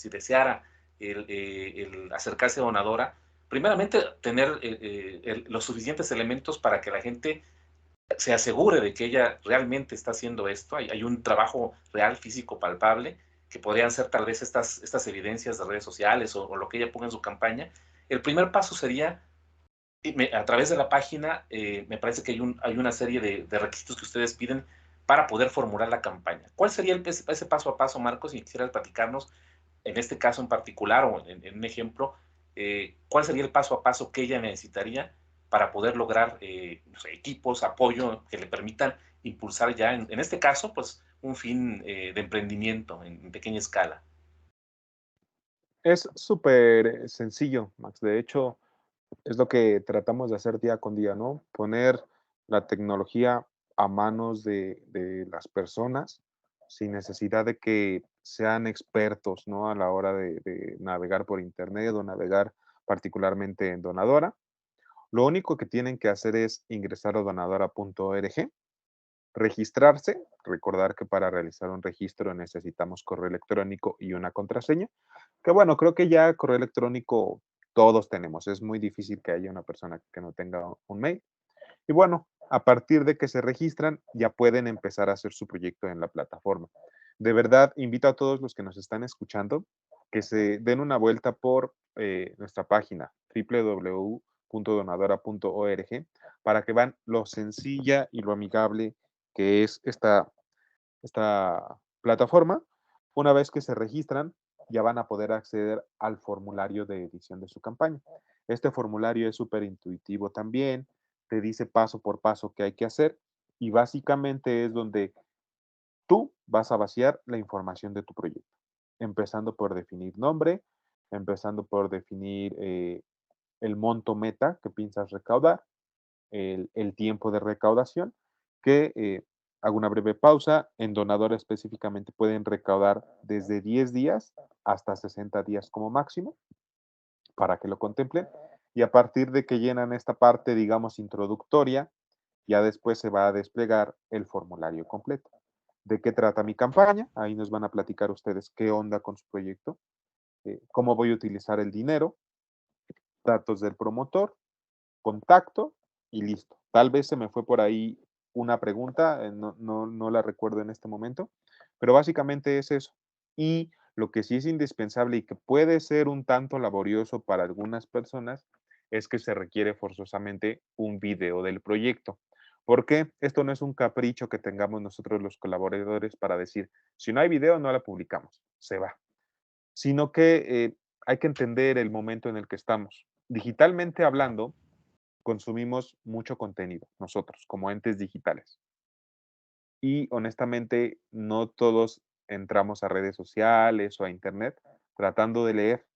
deseara el acercarse a donadora, primeramente tener los suficientes elementos para que la gente se asegure de que ella realmente está haciendo esto. Hay un trabajo real, físico, palpable, que podrían ser tal vez estas evidencias de redes sociales o lo que ella ponga en su campaña. El primer paso sería a través de la página, me parece que hay una serie de requisitos que ustedes piden para poder formular la campaña. ¿Cuál sería ese paso a paso, Marcos? Si quisieras platicarnos, en este caso en particular o en un ejemplo, ¿cuál sería el paso a paso que ella necesitaría para poder lograr no sé, equipos, apoyo que le permitan impulsar ya, en este caso, pues un fin de emprendimiento en pequeña escala? Es súper sencillo, Max. De hecho, es lo que tratamos de hacer día con día, ¿no? Poner la tecnología a manos de las personas sin necesidad de que sean expertos, ¿no? A la hora de navegar por internet o navegar particularmente en Donadora. Lo único que tienen que hacer es ingresar a donadora.org, registrarse, recordar que para realizar un registro necesitamos correo electrónico y una contraseña, que bueno, creo que ya correo electrónico todos tenemos, es muy difícil que haya una persona que no tenga un mail. Y bueno, a partir de que se registran, ya pueden empezar a hacer su proyecto en la plataforma. De verdad, invito a todos los que nos están escuchando que se den una vuelta por nuestra página www.donadora.org para que vean lo sencilla y lo amigable que es esta plataforma. Una vez que se registran, ya van a poder acceder al formulario de edición de su campaña. Este formulario es súper intuitivo también, te dice paso por paso qué hay que hacer y básicamente es donde tú vas a vaciar la información de tu proyecto, empezando por definir nombre, empezando por definir el monto meta que piensas recaudar, el tiempo de recaudación, que hago una breve pausa, en Donadora específicamente pueden recaudar desde 10 días hasta 60 días como máximo, para que lo contemplen, y a partir de que llenan esta parte, digamos, introductoria, ya después se va a desplegar el formulario completo. ¿De qué trata mi campaña? Ahí nos van a platicar ustedes qué onda con su proyecto, cómo voy a utilizar el dinero, datos del promotor, contacto y listo. Tal vez se me fue por ahí una pregunta, no la recuerdo en este momento, pero básicamente es eso. Y lo que sí es indispensable y que puede ser un tanto laborioso para algunas personas es que se requiere forzosamente un video del proyecto. Porque esto no es un capricho que tengamos nosotros los colaboradores para decir, si no hay video, no la publicamos, se va. Sino que hay que entender el momento en el que estamos. Digitalmente hablando, consumimos mucho contenido nosotros como entes digitales. Y honestamente, no todos entramos a redes sociales o a internet tratando de leer.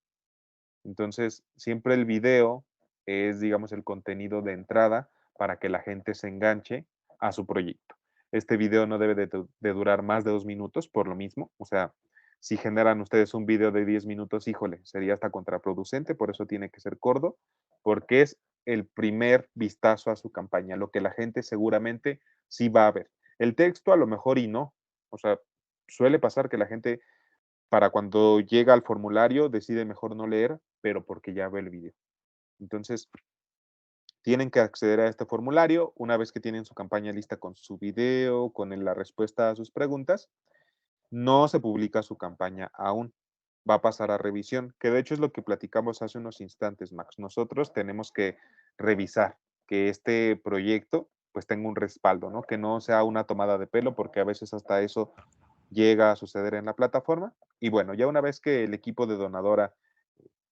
Entonces, siempre el video es, digamos, el contenido de entrada para que la gente se enganche a su proyecto. Este video no debe de durar más de 2 minutos por lo mismo. O sea, si generan ustedes un video de 10 minutos, híjole, sería hasta contraproducente, por eso tiene que ser corto, porque es el primer vistazo a su campaña, lo que la gente seguramente sí va a ver. El texto a lo mejor y no. O sea, suele pasar que la gente para cuando llega al formulario decide mejor no leer, pero porque ya ve el video. Entonces, tienen que acceder a este formulario una vez que tienen su campaña lista con su video, con la respuesta a sus preguntas. No se publica su campaña aún. Va a pasar a revisión, que de hecho es lo que platicamos hace unos instantes, Max. Nosotros tenemos que revisar que este proyecto pues tenga un respaldo, ¿no? Que no sea una tomada de pelo, porque a veces hasta eso llega a suceder en la plataforma. Y bueno, ya una vez que el equipo de Donadora,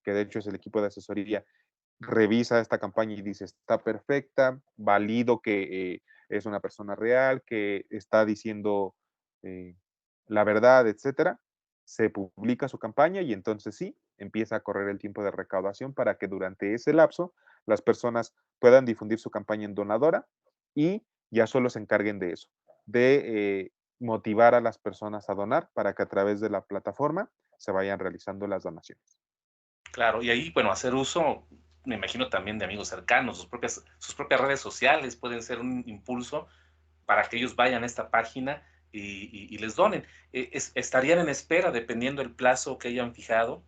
que de hecho es el equipo de asesoría, revisa esta campaña y dice, está perfecta, valido que es una persona real, que está diciendo eh, la verdad, etcétera, se publica su campaña y entonces sí, empieza a correr el tiempo de recaudación para que durante ese lapso las personas puedan difundir su campaña en Donadora y ya solo se encarguen de eso, de motivar a las personas a donar para que a través de la plataforma se vayan realizando las donaciones. Claro, y ahí, bueno, hacer uso, me imagino también de amigos cercanos, sus propias redes sociales pueden ser un impulso para que ellos vayan a esta página y les donen. Estarían en espera, dependiendo el plazo que hayan fijado,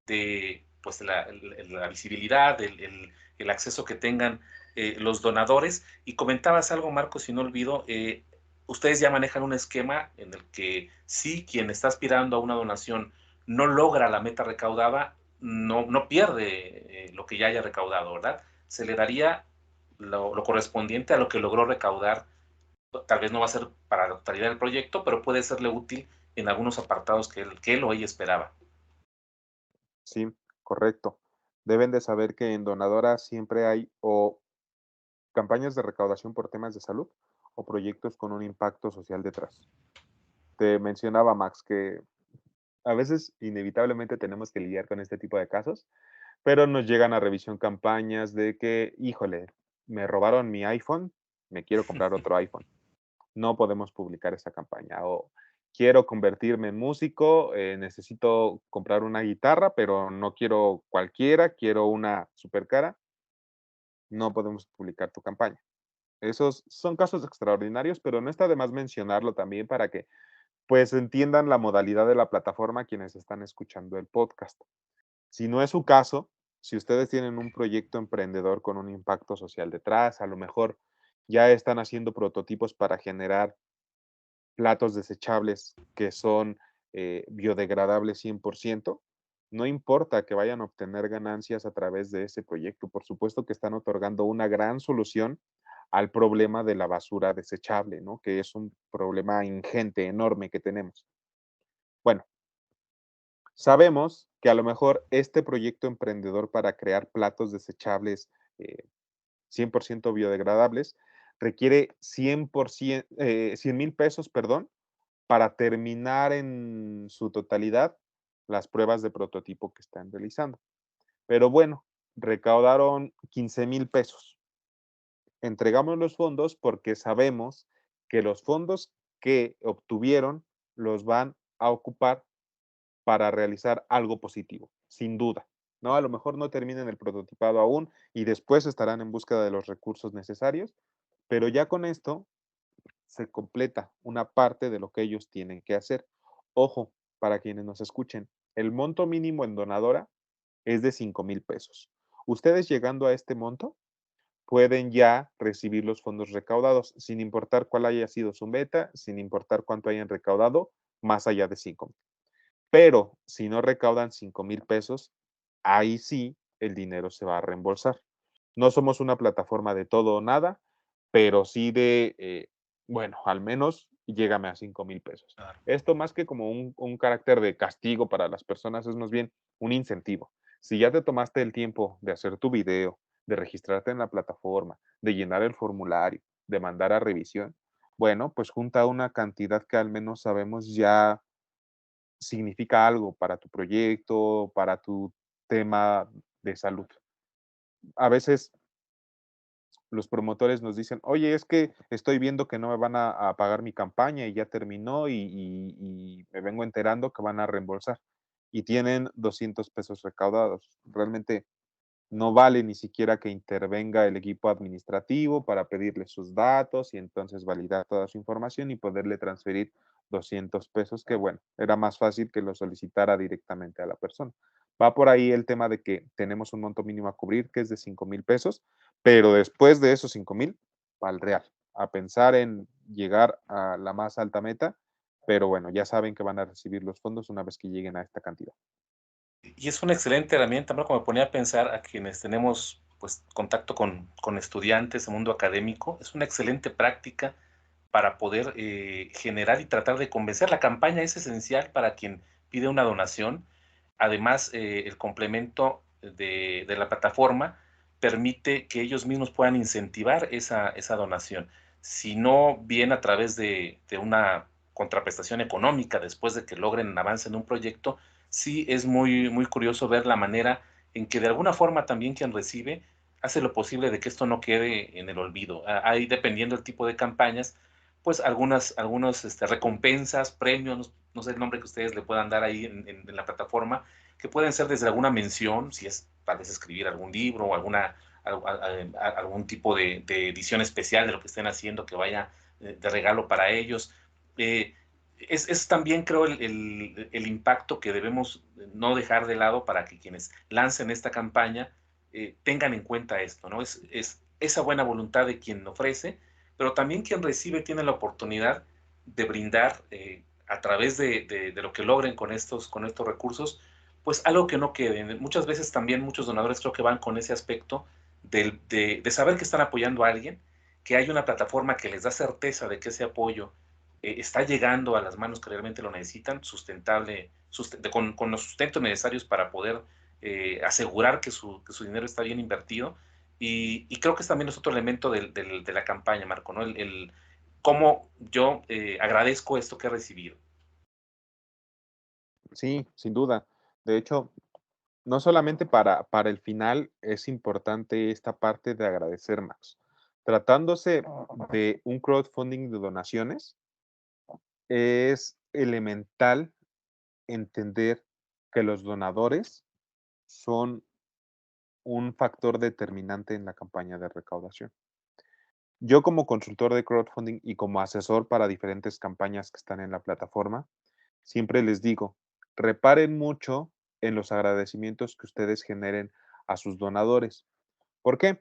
de pues la visibilidad, el acceso que tengan los donadores. Y comentabas algo, Marco, si no olvido, ustedes ya manejan un esquema en el que si quien está aspirando a una donación no logra la meta recaudada, no pierde lo que ya haya recaudado, ¿verdad? Se le daría lo correspondiente a lo que logró recaudar. Tal vez no va a ser para la totalidad del proyecto, pero puede serle útil en algunos apartados que él o ella esperaba. Sí, correcto. Deben de saber que en Donadora siempre hay o campañas de recaudación por temas de salud o proyectos con un impacto social detrás. Te mencionaba, Max, que a veces inevitablemente tenemos que lidiar con este tipo de casos, pero nos llegan a revisión campañas de que, híjole, me robaron mi iPhone, me quiero comprar otro iPhone. No podemos publicar esa campaña. O quiero convertirme en músico, necesito comprar una guitarra, pero no quiero cualquiera, quiero una super cara. No podemos publicar tu campaña. Esos son casos extraordinarios, pero no está de más mencionarlo también para que pues entiendan la modalidad de la plataforma quienes están escuchando el podcast. Si no es su caso, si ustedes tienen un proyecto emprendedor con un impacto social detrás, a lo mejor ya están haciendo prototipos para generar platos desechables que son biodegradables 100%, no importa que vayan a obtener ganancias a través de ese proyecto, por supuesto que están otorgando una gran solución al problema de la basura desechable, ¿no? Que es un problema ingente, enorme que tenemos. Bueno, sabemos que a lo mejor este proyecto emprendedor para crear platos desechables 100% biodegradables requiere 100%, 100,000 pesos, perdón, para terminar en su totalidad las pruebas de prototipo que están realizando. Pero bueno, recaudaron 15,000 pesos. Entregamos los fondos porque sabemos que los fondos que obtuvieron los van a ocupar para realizar algo positivo, sin duda. ¿No? A lo mejor no terminen el prototipado aún y después estarán en búsqueda de los recursos necesarios, pero ya con esto se completa una parte de lo que ellos tienen que hacer. Ojo, para quienes nos escuchen, el monto mínimo en donadora es de 5,000 pesos. Ustedes llegando a este monto pueden ya recibir los fondos recaudados, sin importar cuál haya sido su meta, sin importar cuánto hayan recaudado, más allá de 5,000. Pero si no recaudan 5,000 pesos, ahí sí el dinero se va a reembolsar. No somos una plataforma de todo o nada, pero sí de, bueno, al menos llégame a 5,000 pesos. Claro. Esto más que como un carácter de castigo para las personas, es más bien un incentivo. Si ya te tomaste el tiempo de hacer tu video, de registrarte en la plataforma, de llenar el formulario, de mandar a revisión, bueno, pues junta una cantidad que al menos sabemos ya significa algo para tu proyecto, para tu tema de salud. A veces los promotores nos dicen, oye, es que estoy viendo que no me van a pagar mi campaña y ya terminó y me vengo enterando que van a reembolsar y tienen 200 pesos recaudados. Realmente no vale ni siquiera que intervenga el equipo administrativo para pedirle sus datos y entonces validar toda su información y poderle transferir 200 pesos, que bueno, era más fácil que lo solicitara directamente a la persona. Va por ahí el tema de que tenemos un monto mínimo a cubrir, que es de 5,000 pesos, pero después de esos 5,000, al real, a pensar en llegar a la más alta meta, pero bueno, ya saben que van a recibir los fondos una vez que lleguen a esta cantidad. Y es una excelente herramienta, ¿no? Como me ponía a pensar a quienes tenemos, pues, contacto con estudiantes, el mundo académico, es una excelente práctica para poder, generar y tratar de convencer. La campaña es esencial para quien pide una donación. Además, el complemento de la plataforma permite que ellos mismos puedan incentivar esa donación. Si no bien a través de una contraprestación económica después de que logren avance en un proyecto, sí es muy, muy curioso ver la manera en que de alguna forma también quien recibe hace lo posible de que esto no quede en el olvido. Hay, dependiendo del tipo de campañas, pues algunas recompensas, premios, no sé el nombre que ustedes le puedan dar ahí en la plataforma, que pueden ser desde alguna mención, si es tal vez escribir algún libro o algún tipo de edición especial de lo que estén haciendo que vaya de regalo para ellos. Eh, es también, creo, el impacto que debemos no dejar de lado para que quienes lancen esta campaña tengan en cuenta esto, ¿no? Es esa buena voluntad de quien ofrece, pero también quien recibe tiene la oportunidad de brindar a través de lo que logren con estos recursos, pues algo que no quede. Muchas veces también muchos donadores creo que van con ese aspecto de saber que están apoyando a alguien, que hay una plataforma que les da certeza de que ese apoyo está llegando a las manos que realmente lo necesitan, sustentable, con los sustentos necesarios para poder asegurar que su dinero está bien invertido. Y creo que es también es otro elemento de la campaña, Marco, ¿no? Cómo yo agradezco esto que he recibido. Sí, sin duda. De hecho, no solamente para el final es importante esta parte de agradecer más. Tratándose de un crowdfunding de donaciones, es elemental entender que los donadores son un factor determinante en la campaña de recaudación. Yo como consultor de crowdfunding y como asesor para diferentes campañas que están en la plataforma, siempre les digo, reparen mucho en los agradecimientos que ustedes generen a sus donadores. ¿Por qué?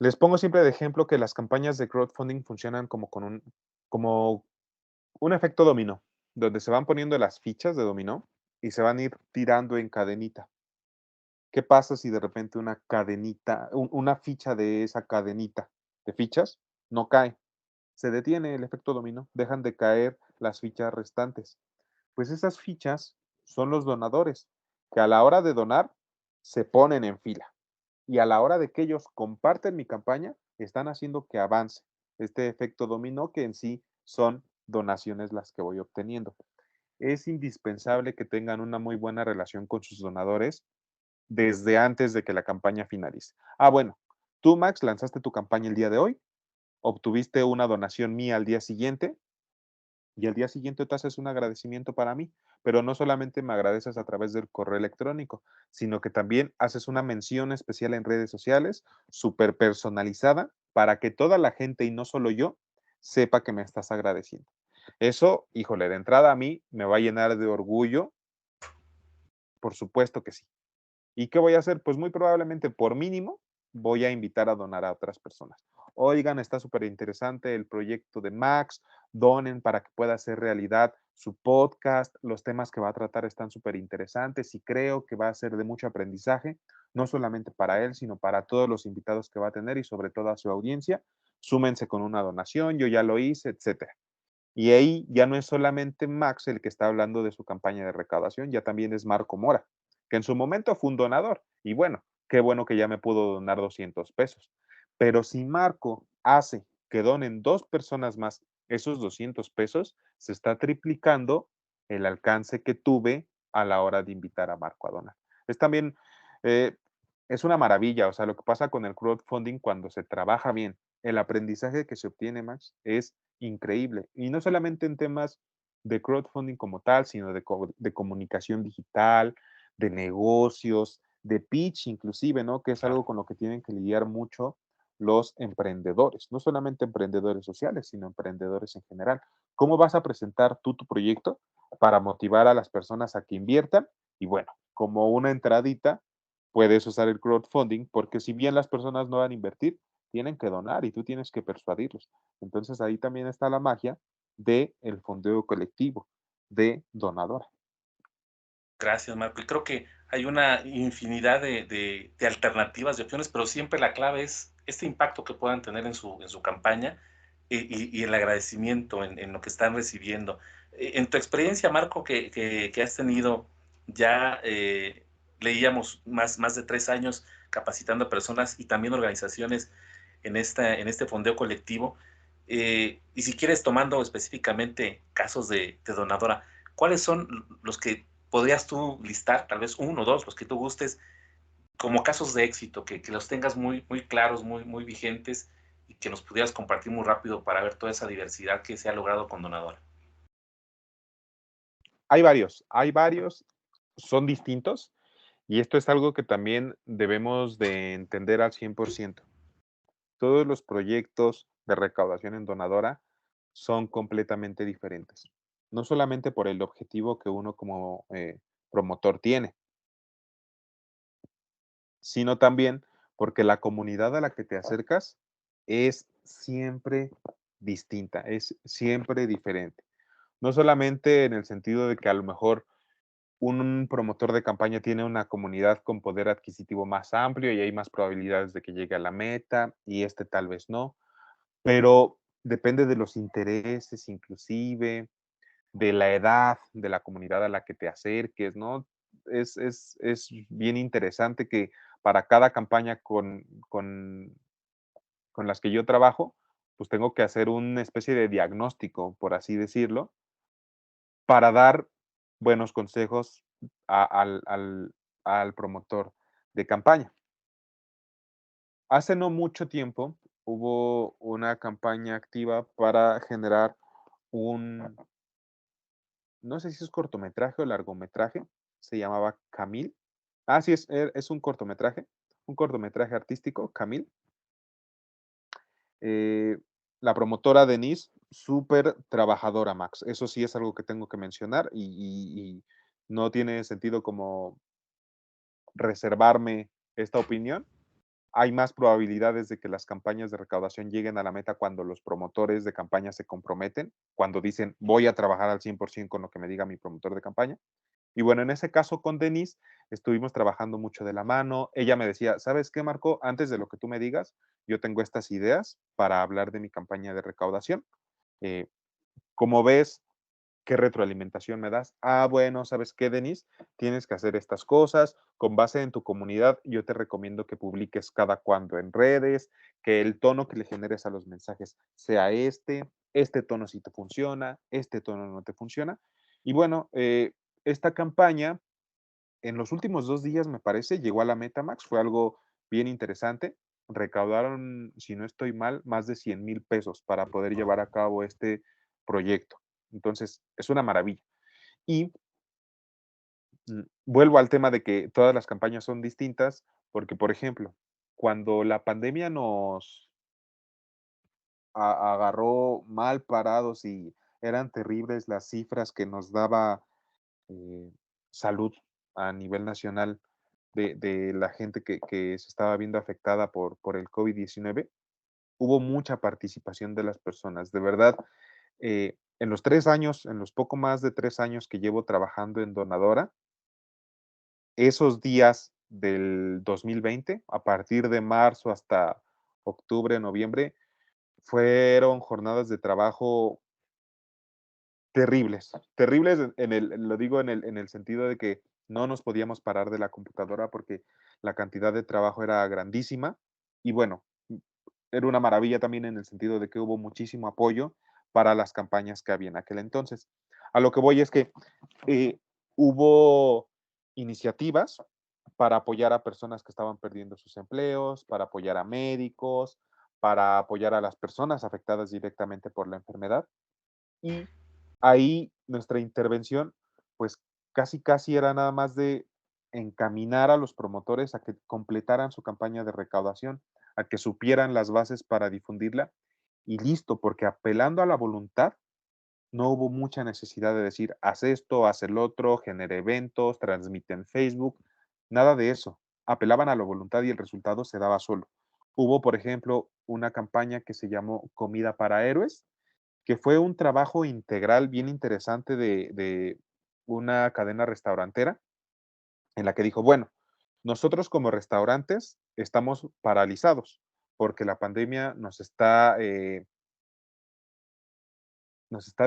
Les pongo siempre de ejemplo que las campañas de crowdfunding funcionan como un efecto dominó, donde se van poniendo las fichas de dominó y se van a ir tirando en cadenita. ¿Qué pasa si de repente una cadenita, una ficha de esa cadenita de fichas no cae? Se detiene el efecto dominó, dejan de caer las fichas restantes. Pues esas fichas son los donadores, que a la hora de donar se ponen en fila. Y a la hora de que ellos comparten mi campaña, están haciendo que avance este efecto dominó que en sí son donaciones las que voy obteniendo. Es indispensable que tengan una muy buena relación con sus donadores desde antes de que la campaña finalice. Ah, bueno, tú, Max, lanzaste tu campaña el día de hoy, obtuviste una donación mía al día siguiente y al día siguiente te haces un agradecimiento para mí, pero no solamente me agradeces a través del correo electrónico, sino que también haces una mención especial en redes sociales, súper personalizada, para que toda la gente y no solo yo sepa que me estás agradeciendo. Eso, híjole, de entrada a mí me va a llenar de orgullo, por supuesto que sí. ¿Y qué voy a hacer? Pues muy probablemente por mínimo voy a invitar a donar a otras personas. Oigan, está súper interesante el proyecto de Max, donen para que pueda hacer realidad su podcast, los temas que va a tratar están súper interesantes y creo que va a ser de mucho aprendizaje, no solamente para él, sino para todos los invitados que va a tener y sobre todo a su audiencia. Súmense con una donación, yo ya lo hice, etcétera. Y ahí ya no es solamente Max el que está hablando de su campaña de recaudación, ya también es Marco Mora, que en su momento fue un donador. Y bueno, qué bueno que ya me pudo donar 200 pesos. Pero si Marco hace que donen dos personas más esos 200 pesos, se está triplicando el alcance que tuve a la hora de invitar a Marco a donar. Es también, eh, es una maravilla, o sea, lo que pasa con el crowdfunding cuando se trabaja bien, el aprendizaje que se obtiene, Max, es increíble. Y no solamente en temas de crowdfunding como tal, sino de comunicación digital, de negocios, de pitch inclusive, ¿no? Que es Claro. algo con lo que tienen que lidiar mucho los emprendedores, no solamente emprendedores sociales, sino emprendedores en general. ¿Cómo vas a presentar tú tu proyecto para motivar a las personas a que inviertan? Y bueno, como una entradita, puedes usar el crowdfunding, porque si bien las personas no van a invertir, tienen que donar y tú tienes que persuadirlos. Entonces ahí también está la magia del fondeo colectivo de donadora. Gracias, Marco. Y creo que hay una infinidad de alternativas, de opciones, pero siempre la clave es este impacto que puedan tener en su campaña y el agradecimiento en lo que están recibiendo. En tu experiencia, Marco, que has tenido ya, leíamos más de 3 años capacitando a personas y también organizaciones en este fondeo colectivo. Y si quieres, tomando específicamente casos de donadora, ¿cuáles son los que podrías tú listar? Tal vez uno o dos, los que tú gustes, como casos de éxito, que los tengas muy, muy claros, muy, muy vigentes y que nos pudieras compartir muy rápido para ver toda esa diversidad que se ha logrado con donadora. Hay varios, son distintos y esto es algo que también debemos de entender al 100%. Todos los proyectos de recaudación en donadora son completamente diferentes. No solamente por el objetivo que uno como promotor tiene, sino también porque la comunidad a la que te acercas es siempre distinta, es siempre diferente. No solamente en el sentido de que a lo mejor un promotor de campaña tiene una comunidad con poder adquisitivo más amplio y hay más probabilidades de que llegue a la meta y este tal vez no, pero depende de los intereses inclusive, de la edad de la comunidad a la que te acerques, ¿no? Es bien interesante que para cada campaña con las que yo trabajo, pues tengo que hacer una especie de diagnóstico, por así decirlo, para dar buenos consejos al promotor de campaña. Hace no mucho tiempo hubo una campaña activa para generar un, no sé si es cortometraje o largometraje, se llamaba Camil. Ah, sí, es un cortometraje artístico, Camil. Eh, la promotora Denise, súper trabajadora, Max. Eso sí es algo que tengo que mencionar y no tiene sentido como reservarme esta opinión. Hay más probabilidades de que las campañas de recaudación lleguen a la meta cuando los promotores de campaña se comprometen, cuando dicen voy a trabajar al 100% con lo que me diga mi promotor de campaña. Y bueno, en ese caso con Denise estuvimos trabajando mucho de la mano. Ella me decía, ¿sabes qué, Marco? Antes de lo que tú me digas, yo tengo estas ideas para hablar de mi campaña de recaudación. Eh, como ves, ¿qué retroalimentación me das? Ah, bueno, ¿sabes qué, Denise? Tienes que hacer estas cosas. Con base en tu comunidad, yo te recomiendo que publiques cada cuando en redes, que el tono que le generes a los mensajes sea este tono sí te funciona, este tono no te funciona. Y bueno, esta campaña en los últimos 2 días, me parece, llegó a la Metamax, fue algo bien interesante. Recaudaron, si no estoy mal, más de 100,000 pesos para poder llevar a cabo este proyecto. Entonces, es una maravilla. Y vuelvo al tema de que todas las campañas son distintas, porque, por ejemplo, cuando la pandemia nos agarró mal parados y eran terribles las cifras que nos daba eh, salud a nivel nacional de la gente que se estaba viendo afectada por el COVID-19, hubo mucha participación de las personas. De verdad, en los 3 años, en los poco más de 3 años que llevo trabajando en Donadora, esos días del 2020, a partir de marzo hasta octubre, noviembre, fueron jornadas de trabajo terribles, terribles lo digo en el sentido de que no nos podíamos parar de la computadora porque la cantidad de trabajo era grandísima y bueno, era una maravilla también en el sentido de que hubo muchísimo apoyo para las campañas que había en aquel entonces. A lo que voy es que eh, hubo iniciativas para apoyar a personas que estaban perdiendo sus empleos, para apoyar a médicos, para apoyar a las personas afectadas directamente por la enfermedad. Y ahí nuestra intervención, pues casi, casi era nada más de encaminar a los promotores a que completaran su campaña de recaudación, a que supieran las bases para difundirla y listo, porque apelando a la voluntad, no hubo mucha necesidad de decir, haz esto, haz el otro, genera eventos, transmite en Facebook, nada de eso. Apelaban a la voluntad y el resultado se daba solo. Hubo, por ejemplo, una campaña que se llamó Comida para Héroes, que fue un trabajo integral bien interesante de una cadena restaurantera en la que dijo, bueno, nosotros como restaurantes estamos paralizados porque la pandemia nos está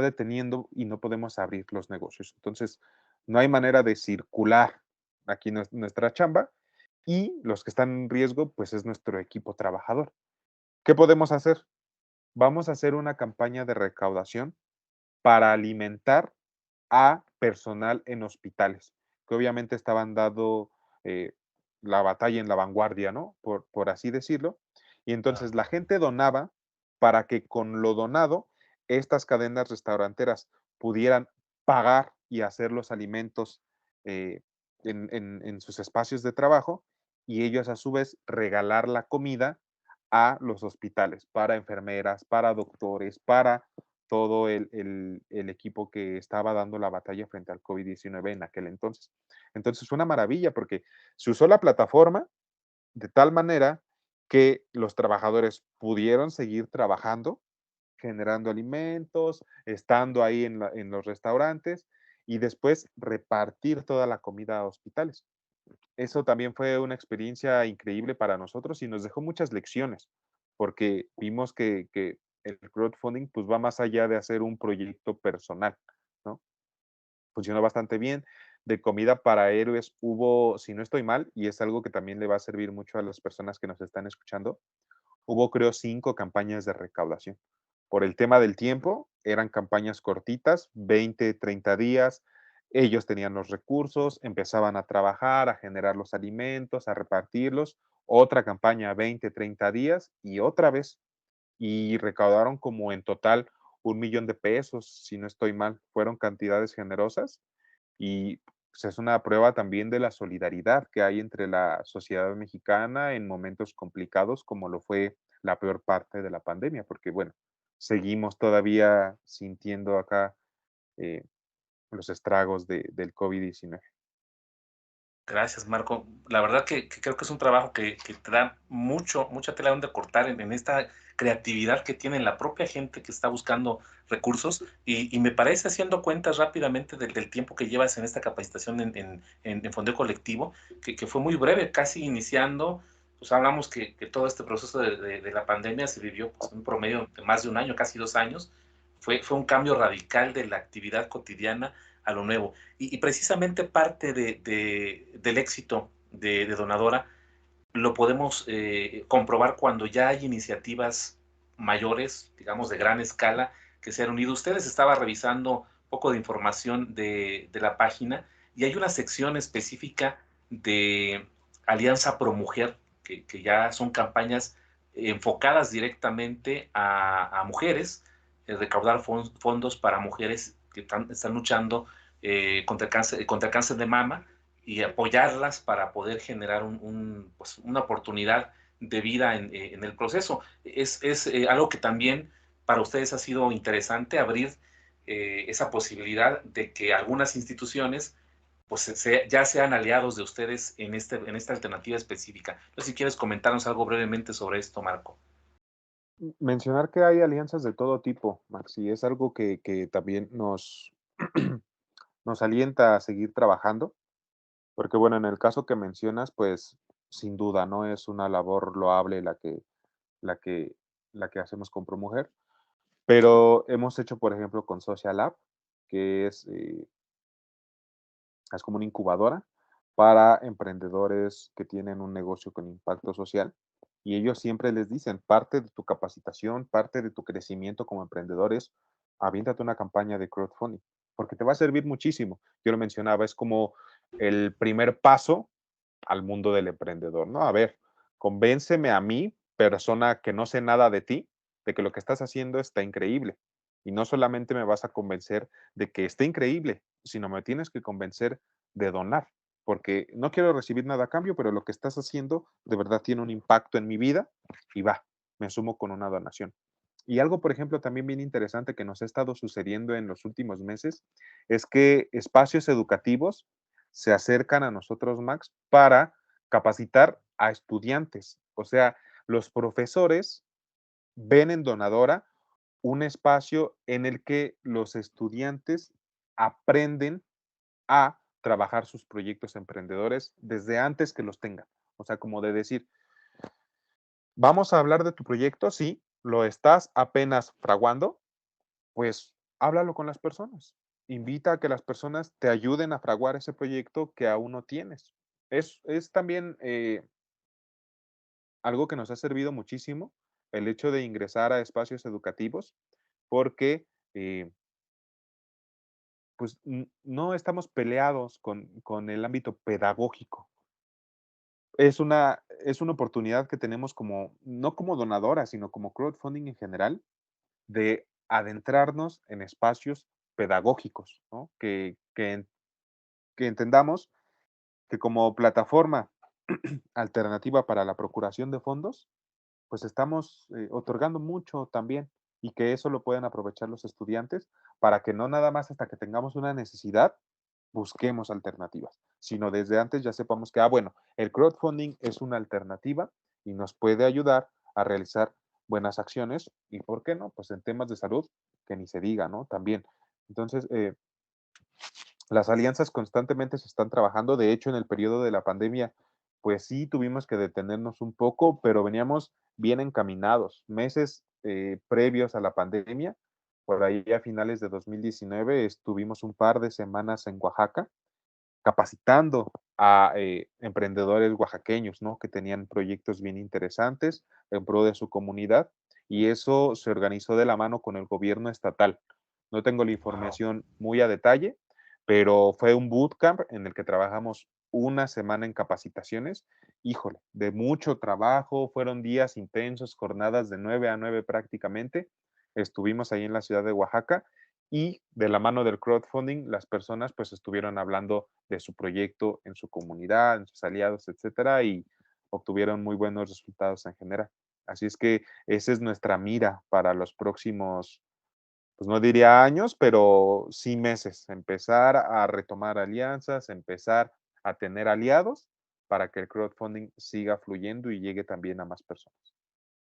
deteniendo y no podemos abrir los negocios. Entonces, no hay manera de circular aquí nuestra chamba y los que están en riesgo, pues es nuestro equipo trabajador. ¿Qué podemos hacer? vamos a hacer una campaña de recaudación para alimentar a personal en hospitales, que obviamente estaban dando eh, la batalla en la vanguardia, ¿no? Por así decirlo. Y Claro. entonces la gente donaba para que con lo donado estas cadenas restauranteras pudieran pagar y hacer los alimentos eh, en sus espacios de trabajo y ellos a su vez regalar la comida a los hospitales, para enfermeras, para doctores, para todo el equipo que estaba dando la batalla frente al COVID-19 en aquel entonces. Entonces fue una maravilla porque se usó la plataforma de tal manera que los trabajadores pudieron seguir trabajando, generando alimentos, estando ahí en los restaurantes y después repartir toda la comida a hospitales. Eso también fue una experiencia increíble para nosotros y nos dejó muchas lecciones, porque vimos que el crowdfunding pues va más allá de hacer un proyecto personal, ¿no? Funcionó bastante bien. De comida para héroes hubo, si no estoy mal, y es algo que también le va a servir mucho a las personas que nos están escuchando, hubo creo 5 campañas de recaudación. Por el tema del tiempo, eran campañas cortitas, 20, 30 días. Ellos tenían los recursos, empezaban a trabajar, a generar los alimentos, a repartirlos. Otra campaña, 20, 30 días y otra vez. Y recaudaron como en total 1 millón de pesos, si no estoy mal. Fueron cantidades generosas y pues, es una prueba también de la solidaridad que hay entre la sociedad mexicana en momentos complicados como lo fue la peor parte de la pandemia, porque bueno, seguimos todavía sintiendo acá eh, los estragos del COVID-19. Gracias, Marco. La verdad que creo que es un trabajo que te da mucha tela donde cortar en esta creatividad que tiene la propia gente que está buscando recursos y me parece, haciendo cuentas rápidamente del tiempo que llevas en esta capacitación en fondeo colectivo, que fue muy breve, casi iniciando, pues hablamos que todo este proceso de la pandemia se vivió pues, en un promedio de más de un año, casi 2 años. Fue un cambio radical de la actividad cotidiana a lo nuevo. Y precisamente parte del éxito de Donadora lo podemos comprobar cuando ya hay iniciativas mayores, digamos de gran escala, que se han unido. Ustedes estaba revisando un poco de información de la página y hay una sección específica de Alianza Pro Mujer, que ya son campañas enfocadas directamente a mujeres, recaudar fondos para mujeres que están luchando contra el cáncer de mama y apoyarlas para poder generar pues, una oportunidad de vida en el proceso. Es algo que también para ustedes ha sido interesante abrir esa posibilidad de que algunas instituciones pues ya sean aliados de ustedes en esta alternativa específica. No sé si quieres comentarnos algo brevemente sobre esto, Marco. Mencionar que hay alianzas de todo tipo, Max, y es algo que también nos alienta a seguir trabajando. Porque bueno, en el caso que mencionas, pues sin duda, ¿no? Es una labor loable la que, la que hacemos con ProMujer, pero hemos hecho, por ejemplo, con Social Lab, que es como una incubadora para emprendedores que tienen un negocio con impacto social. Y ellos siempre les dicen, parte de tu capacitación, parte de tu crecimiento como emprendedores, aviéntate una campaña de crowdfunding, porque te va a servir muchísimo. Yo lo mencionaba, es como el primer paso al mundo del emprendedor, ¿no? A ver, convénceme a mí, persona que no sé nada de ti, de que lo que estás haciendo está increíble. Y no solamente me vas a convencer de que esté increíble, sino me tienes que convencer de donar, porque no quiero recibir nada a cambio, pero lo que estás haciendo de verdad tiene un impacto en mi vida y va, me sumo con una donación. Y algo, por ejemplo, también bien interesante que nos ha estado sucediendo en los últimos meses es que espacios educativos se acercan a nosotros, Max, para capacitar a estudiantes. O sea, los profesores ven en Donadora un espacio en el que los estudiantes aprenden a trabajar sus proyectos emprendedores desde antes que los tengan. O sea, como de decir, vamos a hablar de tu proyecto, sí, lo estás apenas fraguando, pues háblalo con las personas. Invita a que las personas te ayuden a fraguar ese proyecto que aún no tienes. Es también algo que nos ha servido muchísimo el hecho de ingresar a espacios educativos, porque pues no estamos peleados con el ámbito pedagógico. Es una oportunidad que tenemos como, no como donadora, sino como crowdfunding en general, de adentrarnos en espacios pedagógicos, ¿no? Que entendamos que como plataforma alternativa para la procuración de fondos, pues estamos otorgando mucho también y que eso lo pueden aprovechar los estudiantes para que no nada más hasta que tengamos una necesidad busquemos alternativas, sino desde antes ya sepamos que, bueno, el crowdfunding es una alternativa y nos puede ayudar a realizar buenas acciones y, ¿por qué no? Pues en temas de salud, que ni se diga, ¿no? También. Entonces, las alianzas constantemente se están trabajando. De hecho, en el periodo de la pandemia, pues sí tuvimos que detenernos un poco, pero veníamos bien encaminados. Meses previos a la pandemia, por ahí a finales de 2019, estuvimos un par de semanas en Oaxaca capacitando a emprendedores oaxaqueños, ¿no? Que tenían proyectos bien interesantes en pro de su comunidad y eso se organizó de la mano con el gobierno estatal. No tengo la Wow. información muy a detalle, pero fue un bootcamp en el que trabajamos una semana en capacitaciones. Híjole, de mucho trabajo, fueron días intensos, jornadas de 9 a 9 prácticamente. Estuvimos ahí en la ciudad de Oaxaca y de la mano del crowdfunding, las personas pues estuvieron hablando de su proyecto en su comunidad, en sus aliados, etcétera, y obtuvieron muy buenos resultados en general. Así es que esa es nuestra mira para los próximos, pues no diría años, pero sí meses. Empezar a retomar alianzas, empezar a tener aliados para que el crowdfunding siga fluyendo y llegue también a más personas.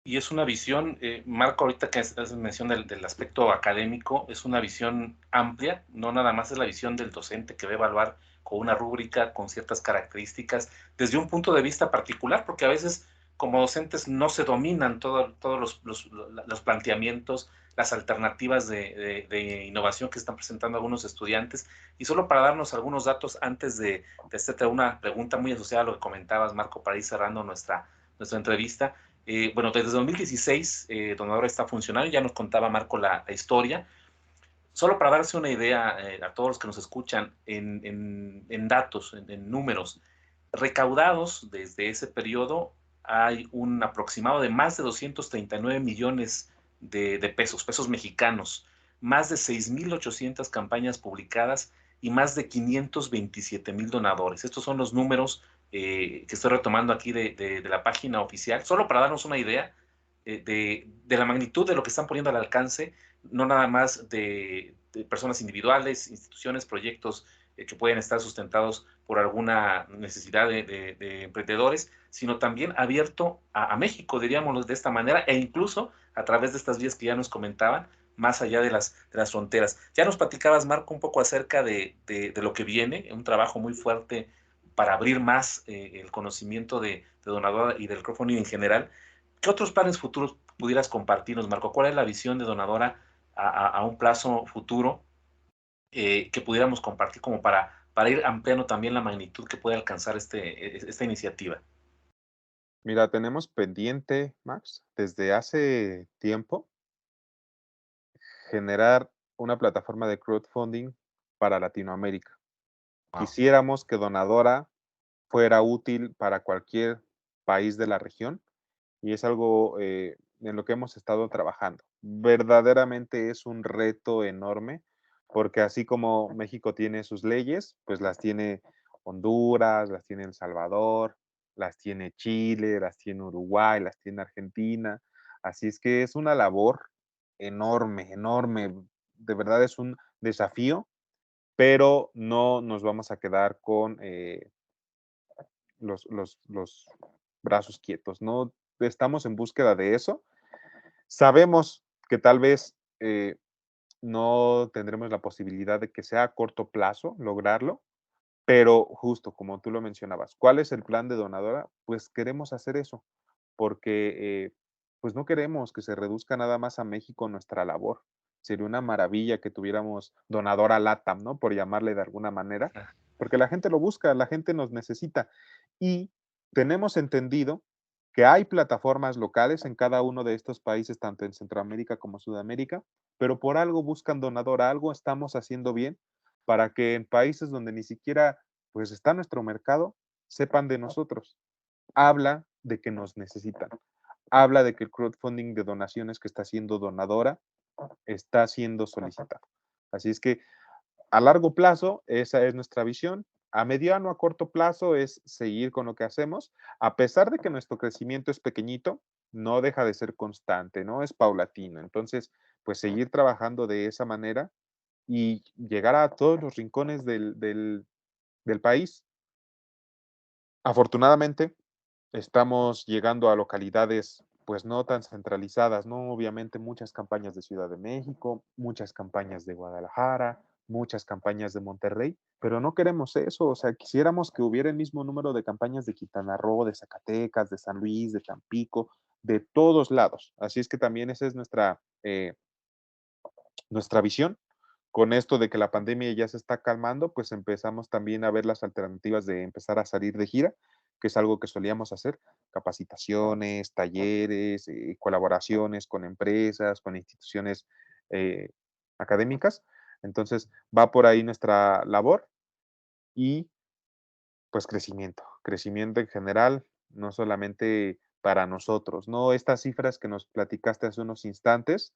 Y es una visión, Marco, ahorita que haces mención del aspecto académico, es una visión amplia, no nada más es la visión del docente que va a evaluar con una rúbrica, con ciertas características, desde un punto de vista particular, porque a veces como docentes no se dominan todos los planteamientos, las alternativas de innovación que están presentando algunos estudiantes. Y solo para darnos algunos datos antes de hacerte una pregunta muy asociada a lo que comentabas, Marco, para ir cerrando nuestra entrevista. Bueno, desde 2016, Donadora está funcionando, ya nos contaba Marco la historia. Solo para darse una idea a todos los que nos escuchan en datos, en números, recaudados desde ese periodo hay un aproximado de más de 239 millones de pesos, pesos mexicanos, más de 6.800 campañas publicadas y más de 527,000 donadores. Estos son los números que estoy retomando aquí de la página oficial, solo para darnos una idea de la magnitud de lo que están poniendo al alcance, no nada más de personas individuales, instituciones, proyectos que pueden estar sustentados por alguna necesidad de emprendedores, sino también abierto a México, diríamos de esta manera, e incluso a través de estas vías que ya nos comentaban, más allá de las fronteras. Ya nos platicabas, Marco, un poco acerca de lo que viene, un trabajo muy fuerte para abrir más el conocimiento de Donadora y del crowdfunding en general. ¿Qué otros planes futuros pudieras compartirnos, Marco? ¿Cuál es la visión de Donadora a un plazo futuro que pudiéramos compartir como para ir ampliando también la magnitud que puede alcanzar esta iniciativa? Mira, tenemos pendiente, Max, desde hace tiempo, generar una plataforma de crowdfunding para Latinoamérica. Wow. Quisiéramos que Donadora fuera útil para cualquier país de la región y es algo en lo que hemos estado trabajando. Verdaderamente es un reto enorme porque así como México tiene sus leyes, pues las tiene Honduras, las tiene El Salvador, las tiene Chile, las tiene Uruguay, las tiene Argentina. Así es que es una labor enorme, enorme. De verdad es un desafío, pero no nos vamos a quedar con los brazos quietos. No estamos en búsqueda de eso. Sabemos que tal vez no tendremos la posibilidad de que sea a corto plazo lograrlo, pero justo como tú lo mencionabas, ¿cuál es el plan de Donadora? Pues queremos hacer eso, porque pues no queremos que se reduzca nada más a México nuestra labor. Sería una maravilla que tuviéramos Donadora LATAM, ¿no? Por llamarle de alguna manera, porque la gente lo busca, la gente nos necesita. Y tenemos entendido que hay plataformas locales en cada uno de estos países, tanto en Centroamérica como Sudamérica, pero por algo buscan donador, algo estamos haciendo bien para que en países donde ni siquiera pues está nuestro mercado, sepan de nosotros. Habla de que nos necesitan. Habla de que el crowdfunding de donaciones que está haciendo Donadora está siendo solicitado. Así es que a largo plazo, esa es nuestra visión. A mediano, a corto plazo es seguir con lo que hacemos. A pesar de que nuestro crecimiento es pequeñito, no deja de ser constante, ¿no? Es paulatino. Entonces, pues seguir trabajando de esa manera y llegar a todos los rincones del país. Afortunadamente, estamos llegando a localidades, pues, no tan centralizadas, ¿no? Obviamente, muchas campañas de Ciudad de México, muchas campañas de Guadalajara, muchas campañas de Monterrey, pero no queremos eso, o sea, quisiéramos que hubiera el mismo número de campañas de Quintana Roo, de Zacatecas, de San Luis, de Tampico, de todos lados. Así es que también esa es nuestra visión. Con esto de que la pandemia ya se está calmando, pues empezamos también a ver las alternativas de empezar a salir de gira, que es algo que solíamos hacer, capacitaciones, talleres, colaboraciones con empresas, con instituciones eh, académicas. Entonces, va por ahí nuestra labor y pues crecimiento en general, no solamente para nosotros, ¿no? Estas cifras que nos platicaste hace unos instantes,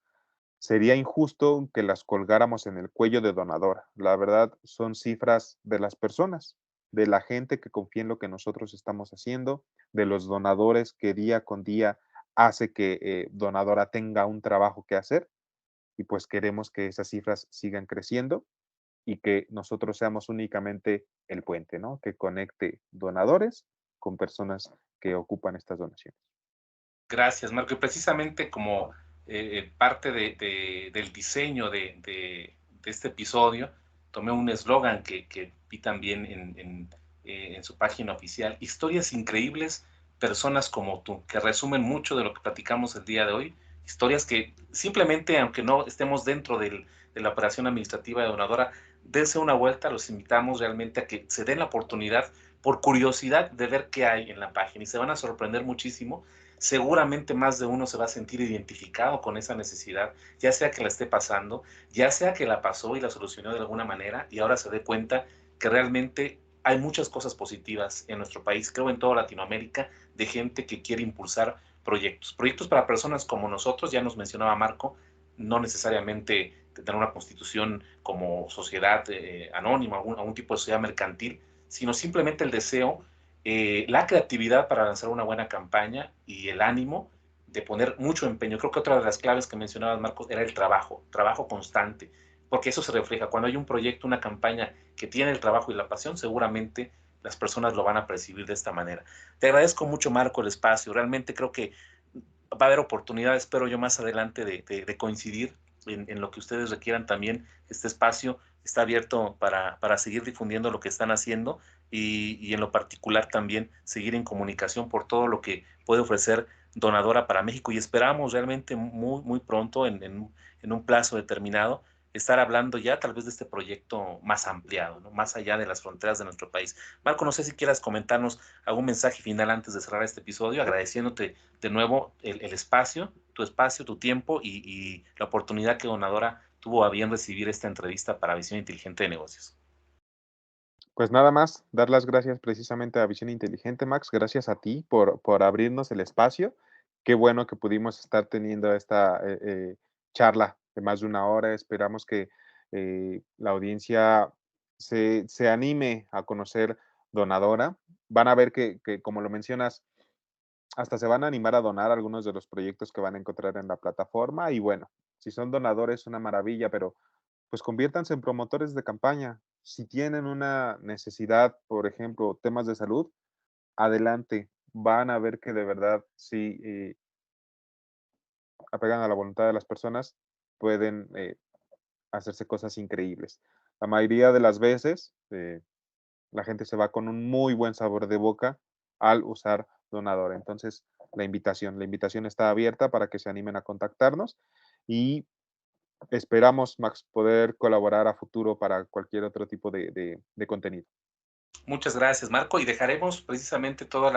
sería injusto que las colgáramos en el cuello de Donadora. La verdad, son cifras de las personas, de la gente que confía en lo que nosotros estamos haciendo, de los donadores que día con día hace que Donadora tenga un trabajo que hacer y pues queremos que esas cifras sigan creciendo y que nosotros seamos únicamente el puente, ¿no? Que conecte donadores con personas que ocupan estas donaciones. Gracias, Marco. Y precisamente como parte del diseño de este episodio, tomé un eslogan que vi también en su página oficial: historias increíbles, personas como tú, que resumen mucho de lo que platicamos el día de hoy. Historias que simplemente, aunque no estemos dentro de la operación administrativa de Donadora, dense una vuelta, los invitamos realmente a que se den la oportunidad por curiosidad de ver qué hay en la página y se van a sorprender muchísimo. Seguramente más de uno se va a sentir identificado con esa necesidad, ya sea que la esté pasando, ya sea que la pasó y la solucionó de alguna manera y ahora se dé cuenta que realmente hay muchas cosas positivas en nuestro país, creo en toda Latinoamérica, de gente que quiere impulsar proyectos para personas como nosotros, ya nos mencionaba Marco, no necesariamente tener una constitución como sociedad anónima, algún tipo de sociedad mercantil, sino simplemente el deseo, la creatividad para lanzar una buena campaña y el ánimo de poner mucho empeño. Creo que otra de las claves que mencionabas, Marcos, era el trabajo constante, porque eso se refleja. Cuando hay un proyecto, una campaña que tiene el trabajo y la pasión, seguramente las personas lo van a percibir de esta manera. Te agradezco mucho, Marco, el espacio. Realmente creo que va a haber oportunidad, espero yo más adelante, de coincidir en lo que ustedes requieran también. Este espacio está abierto para seguir difundiendo lo que están haciendo y en lo particular también seguir en comunicación por todo lo que puede ofrecer Donadora para México y esperamos realmente muy pronto, en un plazo determinado, estar hablando ya tal vez de este proyecto más ampliado, ¿no? Más allá de las fronteras de nuestro país. Marco, no sé si quieras comentarnos algún mensaje final antes de cerrar este episodio, agradeciéndote de nuevo el espacio, tu tiempo y la oportunidad que Donadora tuvo a bien recibir esta entrevista para Visión Inteligente de Negocios. Pues nada más, dar las gracias precisamente a Visión Inteligente, Max. Gracias a ti por abrirnos el espacio. Qué bueno que pudimos estar teniendo esta charla de más de una hora. Esperamos que la audiencia se anime a conocer Donadora. Van a ver que, como lo mencionas, hasta se van a animar a donar algunos de los proyectos que van a encontrar en la plataforma. Y bueno, si son donadores, una maravilla, pero pues conviértanse en promotores de campaña. Si tienen una necesidad, por ejemplo, temas de salud, adelante. Van a ver que de verdad, si apegan a la voluntad de las personas, pueden hacerse cosas increíbles. La mayoría de las veces, la gente se va con un muy buen sabor de boca al usar Donador. Entonces, la invitación está abierta para que se animen a contactarnos y esperamos, Max, poder colaborar a futuro para cualquier otro tipo de contenido. Muchas gracias, Marco, y dejaremos precisamente toda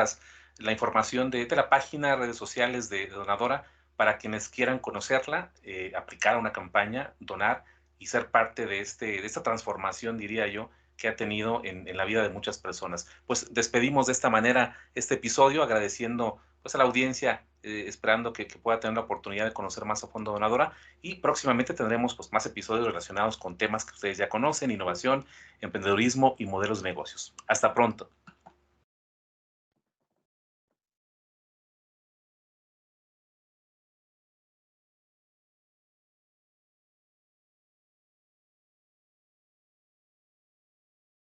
la información de la página, redes sociales de Donadora para quienes quieran conocerla, aplicar a una campaña, donar y ser parte de esta transformación, diría yo, que ha tenido en la vida de muchas personas. Pues despedimos de esta manera este episodio, agradeciendo pues a la audiencia, esperando que pueda tener la oportunidad de conocer más a fondo Donadora, y próximamente tendremos pues más episodios relacionados con temas que ustedes ya conocen, innovación, emprendedurismo y modelos de negocios. Hasta pronto.